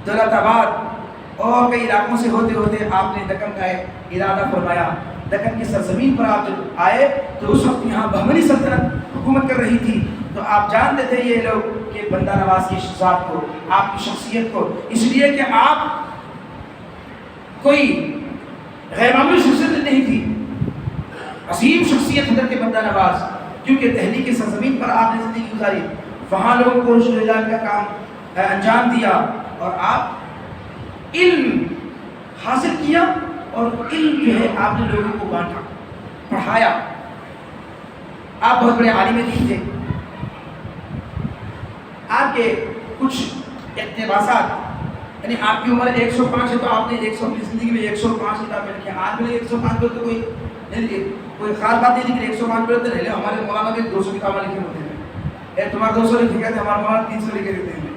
S2: دولت آباد اور کئی علاقوں سے ہوتے ہوتے آپ نے دکن کا ارادہ فرمایا۔ دکن کی سرزمین پر آپ جب آئے تو اس وقت یہاں بہمنی سلطنت حکومت کر رہی تھی، تو آپ جانتے تھے یہ لوگ کہ بندہ نواز کی ذات کو، آپ کی شخصیت کو، اس لیے کہ آپ کوئی غیر معمولی شخصیت نہیں تھی، عظیم شخصیت حضرت بندہ نواز، کیونکہ دہلی کی سرزمین پر آپ نے زندگی گزاری، وہاں لوگوں کو رسول اللہ کا کام انجام دیا، اور آپ علم حاصل کیا، اور علم جو ہے آپ نے لوگوں کو بانٹا، پڑھایا۔ آپ بہت بڑے عالم دین تھے، آپ کے کچھ اقتباسات، یعنی آپ کی عمر 105 ہے تو آپ نے 100 کی زندگی میں 105 کتابیں لکھی ہیں۔ آج میں 105 تو کوئی کوئی خاص بات نہیں، لیکن 105 پہ تو نہیں، ہمارے مولانا بھی 200 کتابیں لکھی ہوتے ہیں، تمہارے 200 لکھے گئے تھے، ہمارے مولانا 300 لکھے دیتے ہیں۔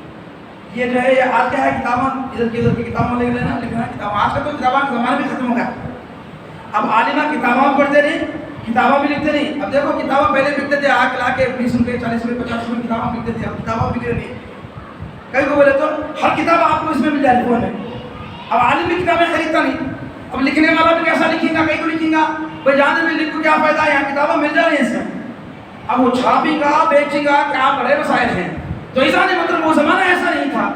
S2: یہ جو ہے یہ آج کیا ہے، کتابیں ادھر کی کتابوں لکھ لینا، لکھنا کتاب، آج کا تو کتابوں کا زمانہ بھی ختم ہو گیا۔ اب عالمہ کتابیں پڑھتے نہیں، کتابیں بھی لکھتے نہیں۔ اب دیکھو کتابیں پہلے بکتے تھے آ کے لا کے 20 روپے 40 روپے 50 روپے کتابیں بکتے تھے، اب کتابیں بک رہی نہیں۔ کئی کو بولے تو ہر کتاب آپ کو اس میں مل جائے فون میں، اب عالم بھی کتابیں خریدتا نہیں، اب لکھنے والا بھی کیسا لکھے گا، کئی کو لکھیں گا بھائی جہاں سے بھی لکھو کیا فائدہ ہے، یہاں کتابیں مل جا رہی ہیں اس میں، اب وہ چھاپے گا بیچے گا، کیا بڑے مسائل ہیں۔ تو ایسا نہیں، مطلب وہ زمانہ ایسا نہیں تھا،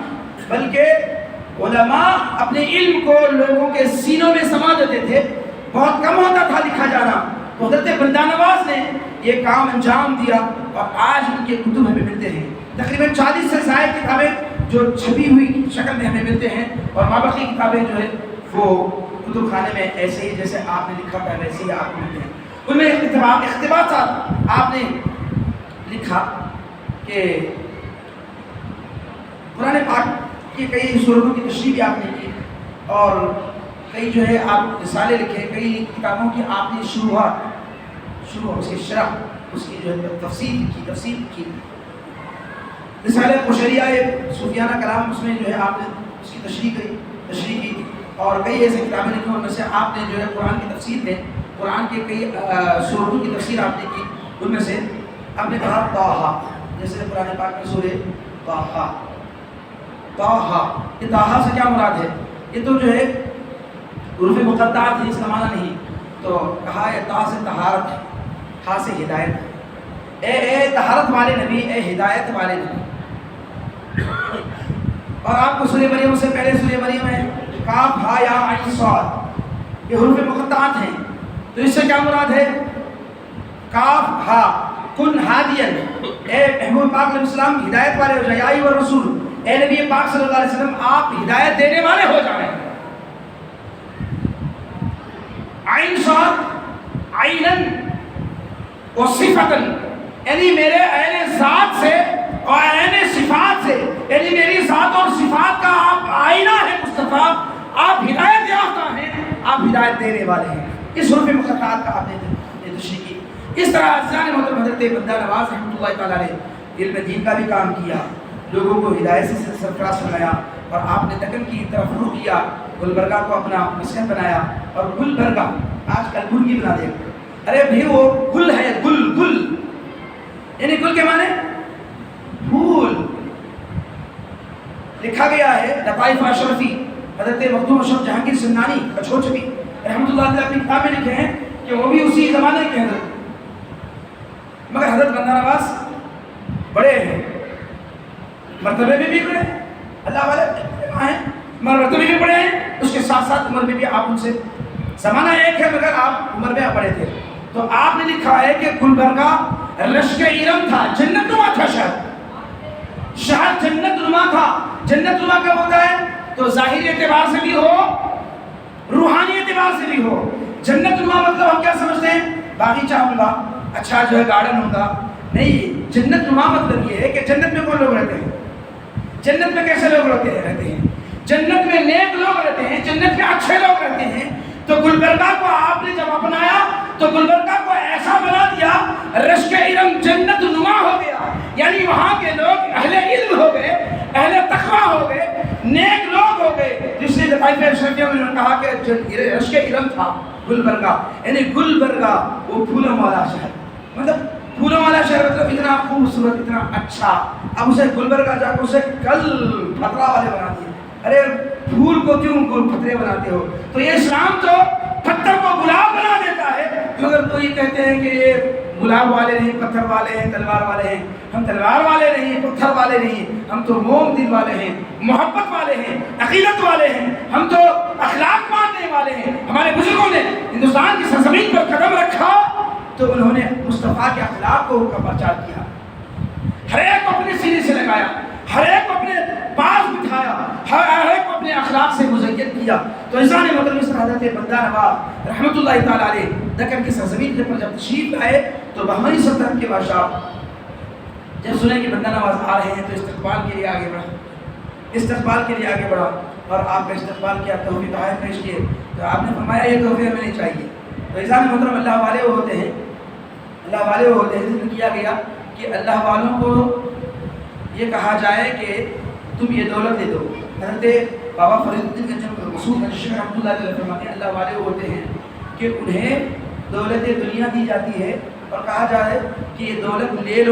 S2: بلکہ علماء اپنے علم کو لوگوں کے سینوں میں سما دیتے تھے، بہت کم ہوتا تھا لکھا جانا۔ حضرت بندہ نواز نے یہ کام انجام دیا، اور آج ان کے کتب ہمیں ملتے ہیں، تقریباً 40 سے زائد کتابیں جو چھپی ہوئی شکل میں ہمیں ملتے ہیں، اور مابقی کتابیں جو ہے وہ کتب خانے میں ایسے ہی جیسے آپ نے لکھا تھا ویسے ہی آپ کو ملتے ہیں۔ ان میں اقتباسات آپ نے لکھا کہ قرآن پاک کی کئی سورتوں کی تشریح بھی آپ نے کی، اور کئی جو ہے آپ رسالے لکھے، کئی کتابوں کی آپ نے شروع اس کی شرح، اس کی جو ہے تفصیل کی۔ رسالہ قشیریہ صوفیانہ کلام، اس میں جو ہے آپ نے اس کی تشریح کی، اور کئی ایسے کتابیں لکھی، ان میں سے آپ نے جو ہے قرآن کی تفسیر میں قرآن کے کئی سورتوں کی تفسیر آپ نے کی۔ ان میں سے آپ نے کہا طٰہٰ، جیسے قرآن پاک میں سورہ طٰہٰ، یہ طٰہٰ سے کیا مراد ہے؟ یہ تو جو ہے حروف مقطعات ہیں، اس کا معنی نہیں، تو کہا ہے طٰ سے طہارت ہے، ہا سے ہدایت، اے طہارت والے نبی، اے ہدایت والے نبی۔ اور آپ کو سورہ مریم سے پہلے سورہ مریم ہے کاف ہا یا عین صاد، یہ حروف مقطعات ہیں، تو اس سے کیا مراد ہے؟ کاف ہا کن ہادین، اے محمود پاک علیہ السلام ہدایت والے ہو جائے، یا ایھا الرسول، اے نبی پاک صلی اللہ علیہ وسلم آپ ہدایت دینے والے ہو جائیں۔ عین صاد عینن و صفتن، یعنی میرے اہل ذات سے اور اہل صفات سے، یعنی میری ذات اور صفات کا آپ آئینہ ہے مصطفیٰ، آپ ہدایت یافتہ ہیں، آپ ہدایت دینے والے ہیں۔ اس حروف مقطعات کا آپ نے تشریح کی۔ اس طرح عزیزان محترم حضرت بندہ نواز رحمۃ اللہ تعالیٰ نے علم دین کا بھی کام کیا، لوگوں کو ہدایت سے سرفراز بنایا، اور آپ نے دکن کی طرف رخ کیا، گلبرگہ کو اپنا مسکن بنایا، اور گلبرگہ آج کل گل کی بنا دیا۔ ارے بھائی وہ گل ہے، گل گل یعنی گل کے معنی پھول۔ لکھا گیا ہے لطائف اشرفی حضرت مخدوم اشرف جہانگیر سمنانی کچھوڑ چھپی رحمۃ اللہ علیہ اپنی کتاب میں لکھے ہیں کہ وہ بھی اسی زمانے کے ہیں، مگر حضرت بندہ نواز بڑے ہیں، مرتبے میں بھی بڑے ہیں، اللہ والے ہیں، مرتبے بھی بڑے ہیں، اس کے ساتھ ساتھ عمر میں بھی آپ ان سے زمانہ ایک ہے مگر آپ عمر میں بڑے تھے۔ تو آپ نے لکھا ہے کہ گلبرگہ رشک ارم تھا، جنت نما تھا، شہر جنت نما تھا۔ جنت نما کیا ہوتا ہے؟ تو ظاہری اعتبار سے بھی ہو، روحانی اعتبار سے بھی ہو۔ جنت نما مطلب ہم کیا سمجھتے ہیں؟ باغیچہ ہوں گا، اچھا جو ہے گارڈن ہوگا، نہیں، جنت نما مطلب یہ ہے کہ جنت میں کون لوگ رہتے ہیں؟ جنت میں کیسے لوگ رہتے ہیں؟ جنت میں نیک لوگ رہتے ہیں، جنت میں اچھے لوگ رہتے ہیں۔ تو گلبرگہ کو آپ نے جب اپنایا تو گلبرگہ کو ایسا بنا دیا، رشک ارم جنت نما ہو گیا، یعنی وہاں کے لوگ اہل علم ہو گئے، اہل تقویٰ ہو گئے، نیک لوگ ہو گئے، جس نے لطائف اشرفیہ میں کہا کہ رشک ارم تھا گلبرگہ، یعنی گلبرگہ وہ پھولوں والا شہر، مطلب پھولوں والا شہر مطلب اتنا خوبصورت، اتنا اچھا۔ اب اسے گلبرگہ جا کے اسے کل پھترا والے بنا دیے۔ ارے پھول کو کیوں پتھرے بناتے ہو؟ تو یہ اسلام تو پتھر کو گلاب بنا دیتا ہے، مگر تو یہ کہتے ہیں کہ یہ گلاب والے نہیں، پتھر والے ہیں، تلوار والے ہیں۔ ہم تلوار والے نہیں، پتھر والے نہیں، ہم تو موم دل والے ہیں، محبت والے ہیں، عقیدت والے ہیں، ہم تو اخلاق ماننے والے ہیں۔ ہمارے بزرگوں نے ہندوستان کی سرزمین پر قدم رکھا تو انہوں نے مصطفیٰ کے اخلاق کو پرچار کیا، ہر ایک کو اپنے سینے سے لگایا، ہر ایک کو اپنے پاس بٹھایا، ہر ایک کو اپنے اخلاق سے مزین کیا۔ تو انسان مطلب اس حضرت بندہ نواز رحمۃ اللہ تعالیٰ علیہ دکن کی سرزمین پر جب تشریف لائے تو بہمنی سلطنت کے بادشاہ جب سنے کہ بندہ نواز آ رہے ہیں تو استقبال کے لیے آگے بڑھا، اور آپ کا استقبال کیا، تحفے تحائف پیش کیے۔ تو آپ نے فرمایا یہ تحفے ہمیں نہیں چاہیے۔ تو انسان مطلب اللہ والے وہ ہوتے ہیں، ذکر کیا گیا کہ اللہ والوں کو یہ کہا جائے کہ تم یہ دولت دے دو۔ حضرت بابا فرید الدین گنج مسعود گنج شیخ رحمۃ اللہ علیہ فرماتے ہیں اللہ والے وہ ہوتے ہیں کہ انہیں دولت دنیا دی جاتی ہے اور کہا جائے کہ یہ دولت لے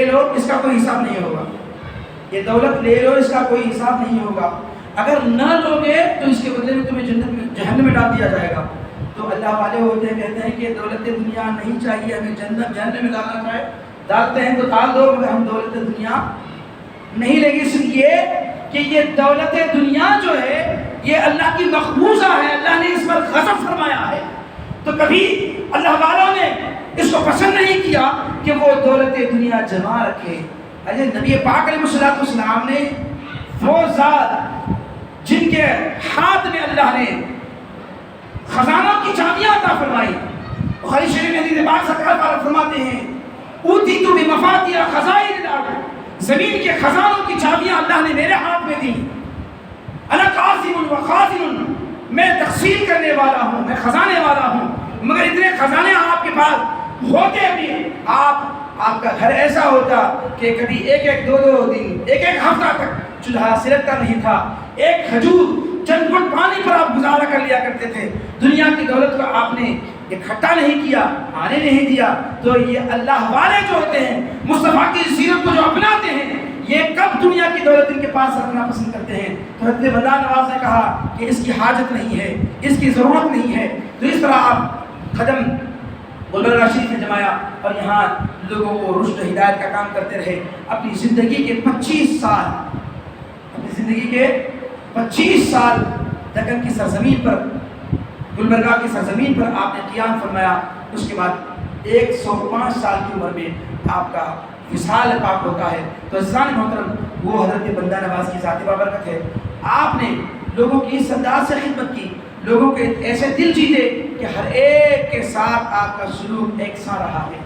S2: لو، اس کا کوئی حساب نہیں ہوگا، یہ دولت لے لو، اس کا کوئی حساب نہیں ہوگا، اگر نہ لوگے تو اس کے بدلے میں تمہیں جہنم میں ڈال دیا جائے گا۔ تو اللہ والے ہوتے ہیں کہتے ہیں کہ دولت دنیا نہیں چاہیے، ہمیں جہنم میں ڈالنا چاہے ڈالتے ہیں تو ڈال دو، مگر ہم دولت دنیا نہیں لیں گے، اس لیے کہ یہ دولت دنیا جو ہے یہ اللہ کی مقبوضہ ہے، اللہ نے اس پر غضب فرمایا ہے۔ تو کبھی اللہ والوں نے اس کو پسند نہیں کیا کہ وہ دولت دنیا جمع رکھے۔ اجے نبی پاک علیہ الصلوۃ والسلام نے وہ ذات جن کے ہاتھ میں اللہ نے خزانوں کی چابیاں عطا فرمائی، بخاری شریف میں حدیث پاک سرکار فرماتے ہیں اوتیت بمفاتیح خزائن الارض، زمین کے خزانوں کی چابیاں اللہ نے میرے ہاتھ میں دی۔ انا قاسم و خازن، میں تقسیم کرنے والا ہوں، میں خزانے والا ہوں، مگر اتنے خزانے آپ کے پاس ہوتے بھی آپ کا گھر ایسا ہوتا کہ کبھی ایک دو دن ایک ہفتہ تک چولہا سلگتا نہیں تھا، ایک کھجور چند گھٹ پانی پر آپ گزارا کر لیا کرتے تھے، دنیا کی دولت کو آپ نے اکٹھا نہیں کیا، آنے نہیں دیا۔ تو یہ اللہ والے جو ہوتے ہیں مصطفیٰ کی سیرت کو جو اپناتے ہیں، یہ کب دنیا کی دولت ان کے پاس رکھنا پسند کرتے ہیں۔ تو حضرت بندہ نواز نے کہا کہ اس کی حاجت نہیں ہے، اس کی ضرورت نہیں ہے۔ تو اس طرح آپ قدم گلبرگہ شریف میں جمایا اور یہاں لوگوں کو رشد و ہدایت کا کام کرتے رہے۔ اپنی زندگی کے 25 سال دکن کی سرزمین پر، گلبرگہ کی سرزمین پر آپ نے قیام فرمایا۔ اس کے بعد 105 سال کی عمر میں آپ کا وصال پاک ہوتا ہے۔ تو عزیزان محترم، وہ حضرت بندہ نواز کی ذات بابرکت ہے۔ آپ نے لوگوں کی اس انداز سے خدمت کی، لوگوں کے ایسے دل جیتے بلکہ ہر ایک کے ساتھ آپ کا سلوک یکساں رہا ہے.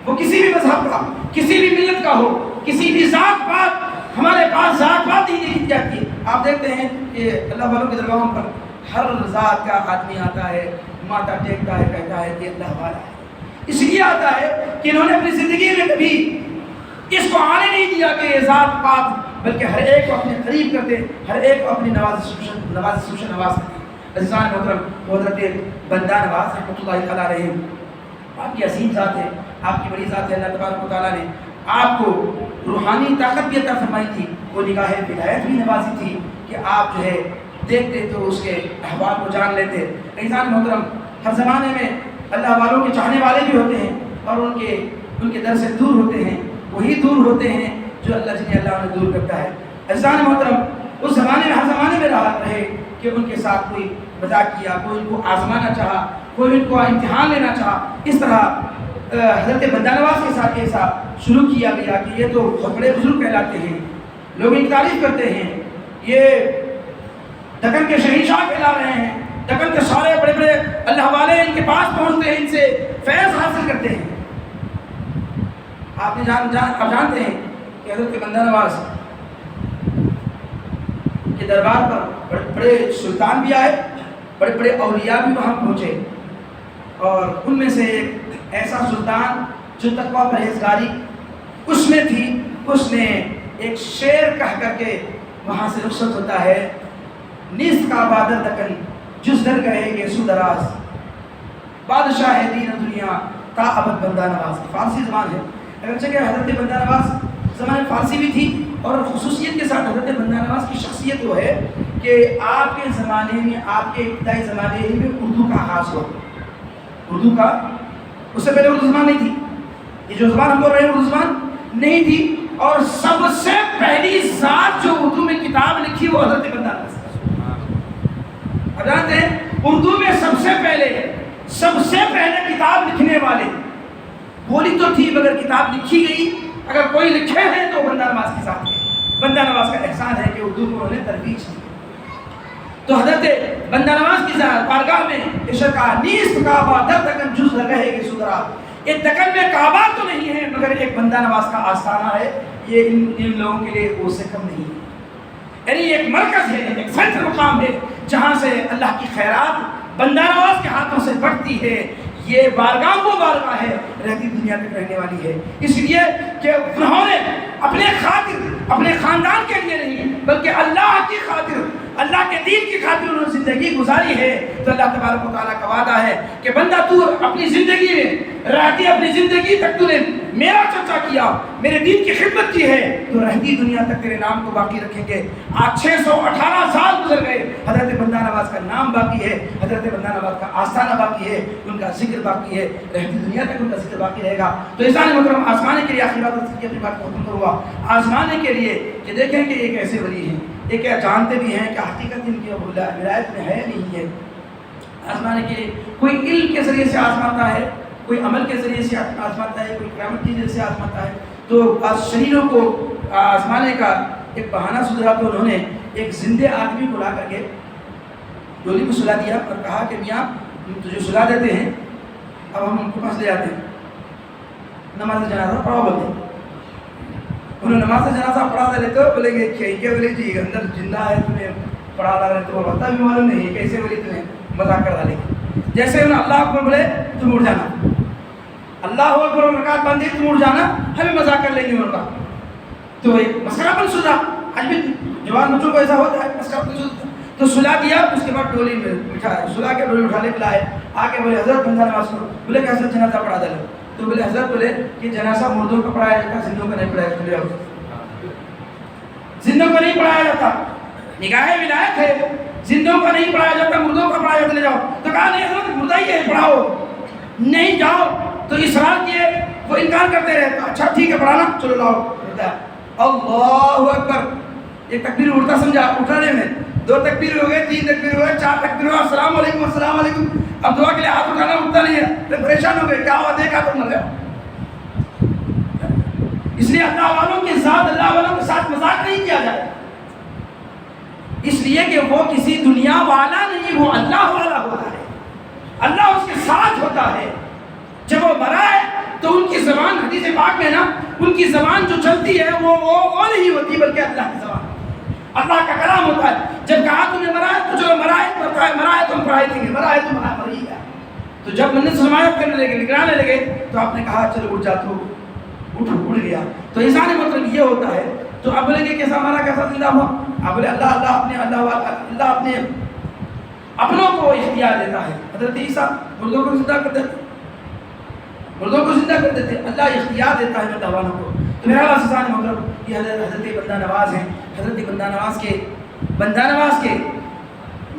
S2: وہ کسی بھی مذہب کا، کسی بھی ملت کا ہو، کسی بھی ذات پات، ہمارے پاس ذات پات ہی نہیں جاتی ہے. آپ دیکھتے ہیں کہ اللہ والوں کی درگاہوں پر ہر ذات کا آدمی آتا ہے، ماتھا ٹیکتا ہے، کہتا ہے کہ اللہ والا ہے. اس لیے آتا ہے کہ انہوں نے اپنی زندگی میں کبھی اس کو آنے نہیں دیا کہ یہ ذات پات، بلکہ ہر ایک کو اپنے قریب کرتے، ہر ایک کو اپنی نواز کرتے. عزیزان محترم، حضرت بندہ نواز رحمۃ اللہ علیہ آپ کی عظیم ذات ہے، آپ کی بڑی ذات ہے. اللہ تبارک و تعالیٰ نے آپ کو روحانی طاقت بھی عطا فرمائی تھی، وہ نگاہ ولایت بھی نوازی تھی کہ آپ جو ہے دیکھتے تو اس کے احوال کو جان لیتے. عزیزان محترم، ہر زمانے میں اللہ والوں کے چاہنے والے بھی ہوتے ہیں اور ان کے در سے دور ہوتے ہیں. وہی دور ہوتے ہیں جو اللہ جنہیں اللہ انہیں دور کرتا ہے. عزیزان محترم، اس زمانے میں ہر زمانے میں رہے کہ ان کے ساتھ کوئی مذاق کیا، کوئی ان کو آزمانا چاہا، کوئی ان کو امتحان لینا چاہا. اس طرح حضرت بندہ نواز کے ساتھ ایسا شروع کیا گیا کہ یہ تو بہت بڑے بزرگ کہلاتے ہیں، لوگ ان کی تعریف کرتے ہیں، یہ دکن کے شہنشاہ کہلا رہے ہیں، دکن کے سارے بڑے بڑے اللہ والے ان کے پاس پہنچتے ہیں، ان سے فیض حاصل کرتے ہیں. آپ جانتے ہیں کہ حضرت بندہ نواز کے دربار پر بڑے بڑے سلطان بھی آئے، بڑے بڑے اولیاء بھی وہاں پہنچے، اور ان میں سے ایک ایسا سلطان جو تقویٰ پرہیزگاری اس میں تھی، اس نے ایک شعر کہہ کر کے وہاں سے رخصت ہوتا ہے. نیست کا بادر دکن جس در گئے گے سو دراز، بادشاہ دین دنیا تا ابد بندہ نواز. فارسی زبان ہے، اگرچہ کہ حضرت بندہ نواز زبان فارسی بھی تھی، اور خصوصیت کے ساتھ حضرت بندہ نواز کی شخصیت وہ ہے کہ آپ کے زمانے میں، آپ کے ابتدائی زمانے ہی میں اردو کا آغاز ہوا. اردو کا اس سے پہلے اردو زبان نہیں تھی، یہ جو زبان ہم بول رہے ہیں اردو زبان نہیں تھی. اور سب سے پہلی ذات جو اردو میں کتاب لکھی وہ حضرت بندہ نواز. اب جانتے ہیں اردو میں سب سے پہلے کتاب لکھنے والے، بولی تو تھی مگر کتاب لکھی گئی، اگر کوئی لکھے ہیں تو بندہ نواز کے ساتھ ہے. بندہ نواز کا احسان ہے کہ اردو کو انہوں نے ترویج دی. تو حضرت بندہ نواز کی بارگاہ میں ارشاد کہا نیست کعبہ در دکن جز رہے گے سدرا. یہ دکن میں کعبہ تو نہیں ہے مگر ایک بندہ نواز کا آستانہ ہے. یہ ان لوگوں کے لیے وہ سے کم نہیں ہے، یعنی ایک مرکز ہے، ایک سینٹر مقام ہے جہاں سے اللہ کی خیرات بندہ نواز کے ہاتھوں سے بڑھتی ہے. یہ بارگاہ وہ بارگاہ ہے رہتی دنیا تک رہنے والی ہے. اس لیے کہ انہوں نے اپنے خاطر، اپنے خاندان کے لیے نہیں بلکہ اللہ کی خاطر، اللہ کے دین کی خاطر انہوں نے زندگی گزاری ہے. تو اللہ تبارک و تعالیٰ کا وعدہ ہے کہ بندہ تو اپنی زندگی میں رہتی اپنی زندگی تک تو نے میرا چرچا کیا، میرے دین کی خدمت کی ہے، تو رہتی دنیا تک تیرے نام کو باقی رکھیں گے. آج 618 سال گزر گئے، حضرت بندہ نواز کا نام باقی ہے، حضرت بندہ نواز کا آستانہ باقی ہے، ان کا ذکر باقی ہے، رہتی دنیا تک ان کا ذکر باقی رہے گا. تو انسان محترم آزمانے کے لیے آخری بات اپنی بات کو ختم کروں، آزمانے کے لیے کہ دیکھیں کہ ایک ایسے ولی ہیں، یہ کیا جانتے بھی ہیں کہ حقیقت ان کی ولایت میں ہے نہیں ہے. آزمانے کے لیے کوئی علم کے ذریعے سے آزماتا ہے، کوئی عمل کے ذریعے سے آزماتا ہے، کوئی کرامت کے ذریعے سے آزماتا ہے. تو شریروں کو آزمانے کا ایک بہانہ سدھرا تو انہوں نے ایک زندے آدمی کو لا کر کے ڈولی کو سلا دیا اور کہا کہ میاں تجھے سلا دیتے ہیں، اب ہم ان کو پاس لے جاتے ہیں، نماز جنازہ پڑھاؤ بولتے. انہوں نے نماز جنازہ پڑھا دے تو بولے گے کیا بولے جی اندر زندہ ہے تمہیں پڑھا لا رہے تو پتہ بھی معلوم نہیں ہے کیسے بولے تمہیں مذاق کر ڈالے گی. جیسے انہوں نے اللہ اکبر بولے تم اٹھ جانا، اللہ اکبر رکعت باندھی تم اٹھ جانا، ہمیں مذاق کر لیں گے ان کا. تو ایک مسئلہ بن سلا، آج بھی جوان بچوں کو ایسا ہوتا ہے مسئلہ بن سلا. تو سلا دیا، اس کے بعد ڈولی میں بٹھایا، سلا کے ڈولی اٹھا لے کے لائے، آ کے بولے حضرت بندہ نواز کو بولے کہ حضرت جنازہ پڑھا دے. تو بولے حضرت بولے کہ جنازہ مردوں کا پڑھایا جاتا، زندوں کا نہیں پڑھایا جاتا. زندوں کو نہیں پڑھایا جاتا، نگاہ ولایت ہے، زندوں کا نہیں پڑھایا جاتا، مردوں کا پڑھایا جاتا. لے جاؤ. تو کہا نہیں حضرت مردہ ہی ہے پڑھاؤ. نہیں جاؤ. تو اصرار کیے، وہ انکار کرتے رہے. اچھا ٹھیک ہے پڑھانا، چلو لاؤ. اللہ اکبر، ایک تکبیر اٹھتا سمجھا، اٹھانے میں 2 تکبیر ہو گئے، 3 تکبیر ہو گئے، 4 تکبیر ہو گئے، السلام علیکم السلام علیکم. اب دعا کے لیے ہاتھ اٹھانا اٹھتا نہیں ہے، پھر پریشان ہو گئے کیا ہوا دیکھا تو مر گیا. اس لیے اللہ والوں کے ساتھ، اللہ والوں کے ساتھ مذاق نہیں کیا جائے، اس لیے کہ وہ کسی دنیا والا نہیں، وہ اللہ والا ہوتا ہے. اللہ اس کے ہوتا ہے. جب وہ مرا ہے تو ان کی زبان حدیث پاک میں نا ان کی زبان جو چلتی ہے وہ نہیں ہوتی بلکہ اللہ کی زبان، اللہ کا کلام ہوتا ہے. جب کہا تم نے مرا ہے تو چلو مرا ہے تم پڑھائی دیں گے، مرا ہے تو مر ہی گیا. تو جب منت سماعت کرنے لگے، نگرانے لگے تو آپ نے کہا چلو اٹھ جا، تو اٹھ گیا. تو انسان مطلب یہ ہوتا ہے. تو اب بولے کہ کیسا مرا کیسا زندہ ہوا؟ اب بولے اللہ اپنے اپنوں کو اختیار دیتا ہے. حضرت عیسیٰ مردوں کو زندہ کر دیتے، مردوں کو زندہ کر دیتے، اللہ اختیار دیتا ہے مرنے والوں کو. تو میرا عزیزان محترم، یہ حضرت بندہ نواز ہیں. حضرت بندہ نواز کے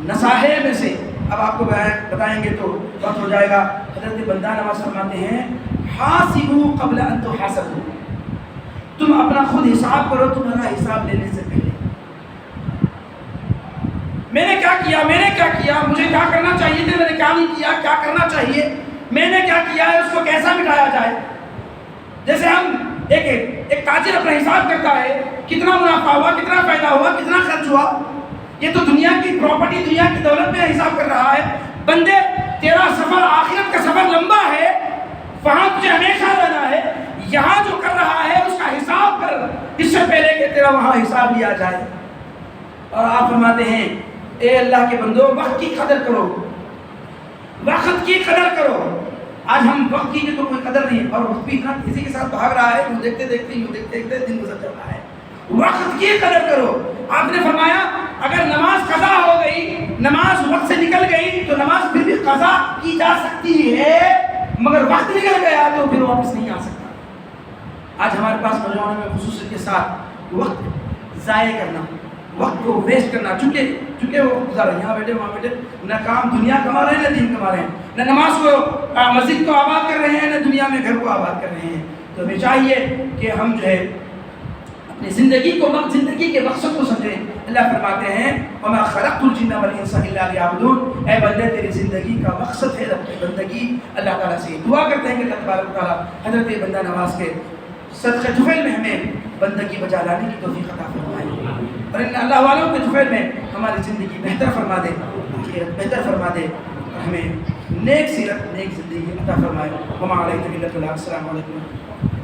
S2: نصائح میں سے اب آپ کو بتائیں گے تو وقت ہو جائے گا. حضرت بندہ نواز فرماتے ہیں حاسبوا قبل ان تحاسبوا، تم اپنا خود حساب کرو تمہارا حساب لینے سے پہلے. میں نے کیا کیا، مجھے کیا کرنا چاہیے تھا، میں نے کیا نہیں کیا، کیا کرنا چاہیے، میں نے کیا کیا ہے، اس کو کیسا مٹایا جائے. جیسے ہم ایک تاجر اپنا حساب کرتا ہے، کتنا منافع ہوا، کتنا فائدہ ہوا، کتنا خرچ ہوا. یہ تو دنیا کی پراپرٹی، دنیا کی دولت میں حساب کر رہا ہے. بندے تیرا سفر آخرت کا سفر لمبا ہے، وہاں تجھے ہمیشہ رہنا ہے. یہاں جو کر رہا ہے اس کا حساب کر، اس سے پہلے کہ تیرا وہاں حساب لیا جائے. اور آپ فرماتے ہیں اے اللہ کے بندو وقت کی قدر کرو، وقت کی قدر کرو. آج ہم وقت کی تو کوئی قدر نہیں، اور وقت بھی اتنا تیزی کے ساتھ بھاگ رہا ہے، دیکھتے دیکھتے دن گزر چل رہا ہے. وقت کی قدر کرو. آپ نے فرمایا اگر نماز قضا ہو گئی، نماز وقت سے نکل گئی تو نماز پھر بھی قضا کی جا سکتی ہے، مگر وقت نکل گیا تو پھر واپس نہیں آ سکتا. آج ہمارے پاس نوجوانوں میں خصوصیت کے ساتھ وقت ضائع کرنا، وقت کو ویسٹ کرنا، چونکہ وہ گزارا یہاں بیٹھے وہاں بیٹھے، نہ کام دنیا کما رہے ہیں نہ دین کما رہے ہیں، نہ نماز کو مسجد کو آباد کر رہے ہیں نہ دنیا میں گھر کو آباد کر رہے ہیں. تو ہمیں چاہیے کہ ہم جو ہے اپنی زندگی کے مقصد کو سمجھیں. اللہ فرماتے ہیں وما خلقت الجن والانس الا ليعبدون، اے بندے تیری زندگی کا مقصد ہے اپنی بندگی اللہ تعالیٰ سے دعا کرتے ہیں کہ اللہ تبارک و تعالیٰ حضرت بندہ نواز کے صدقہ طفیل میں ہمیں بندگی بجا لانے کی توفیق عطا فرمائے، اور ان اللہ والوں کے طفیل میں ہماری زندگی بہتر فرما دے، آخرت بہتر فرما دے، اور ہمیں نیک سیرت نیک زندگی عطا فرمائے. وما علیہ الا البلاغ. السلام علیکم.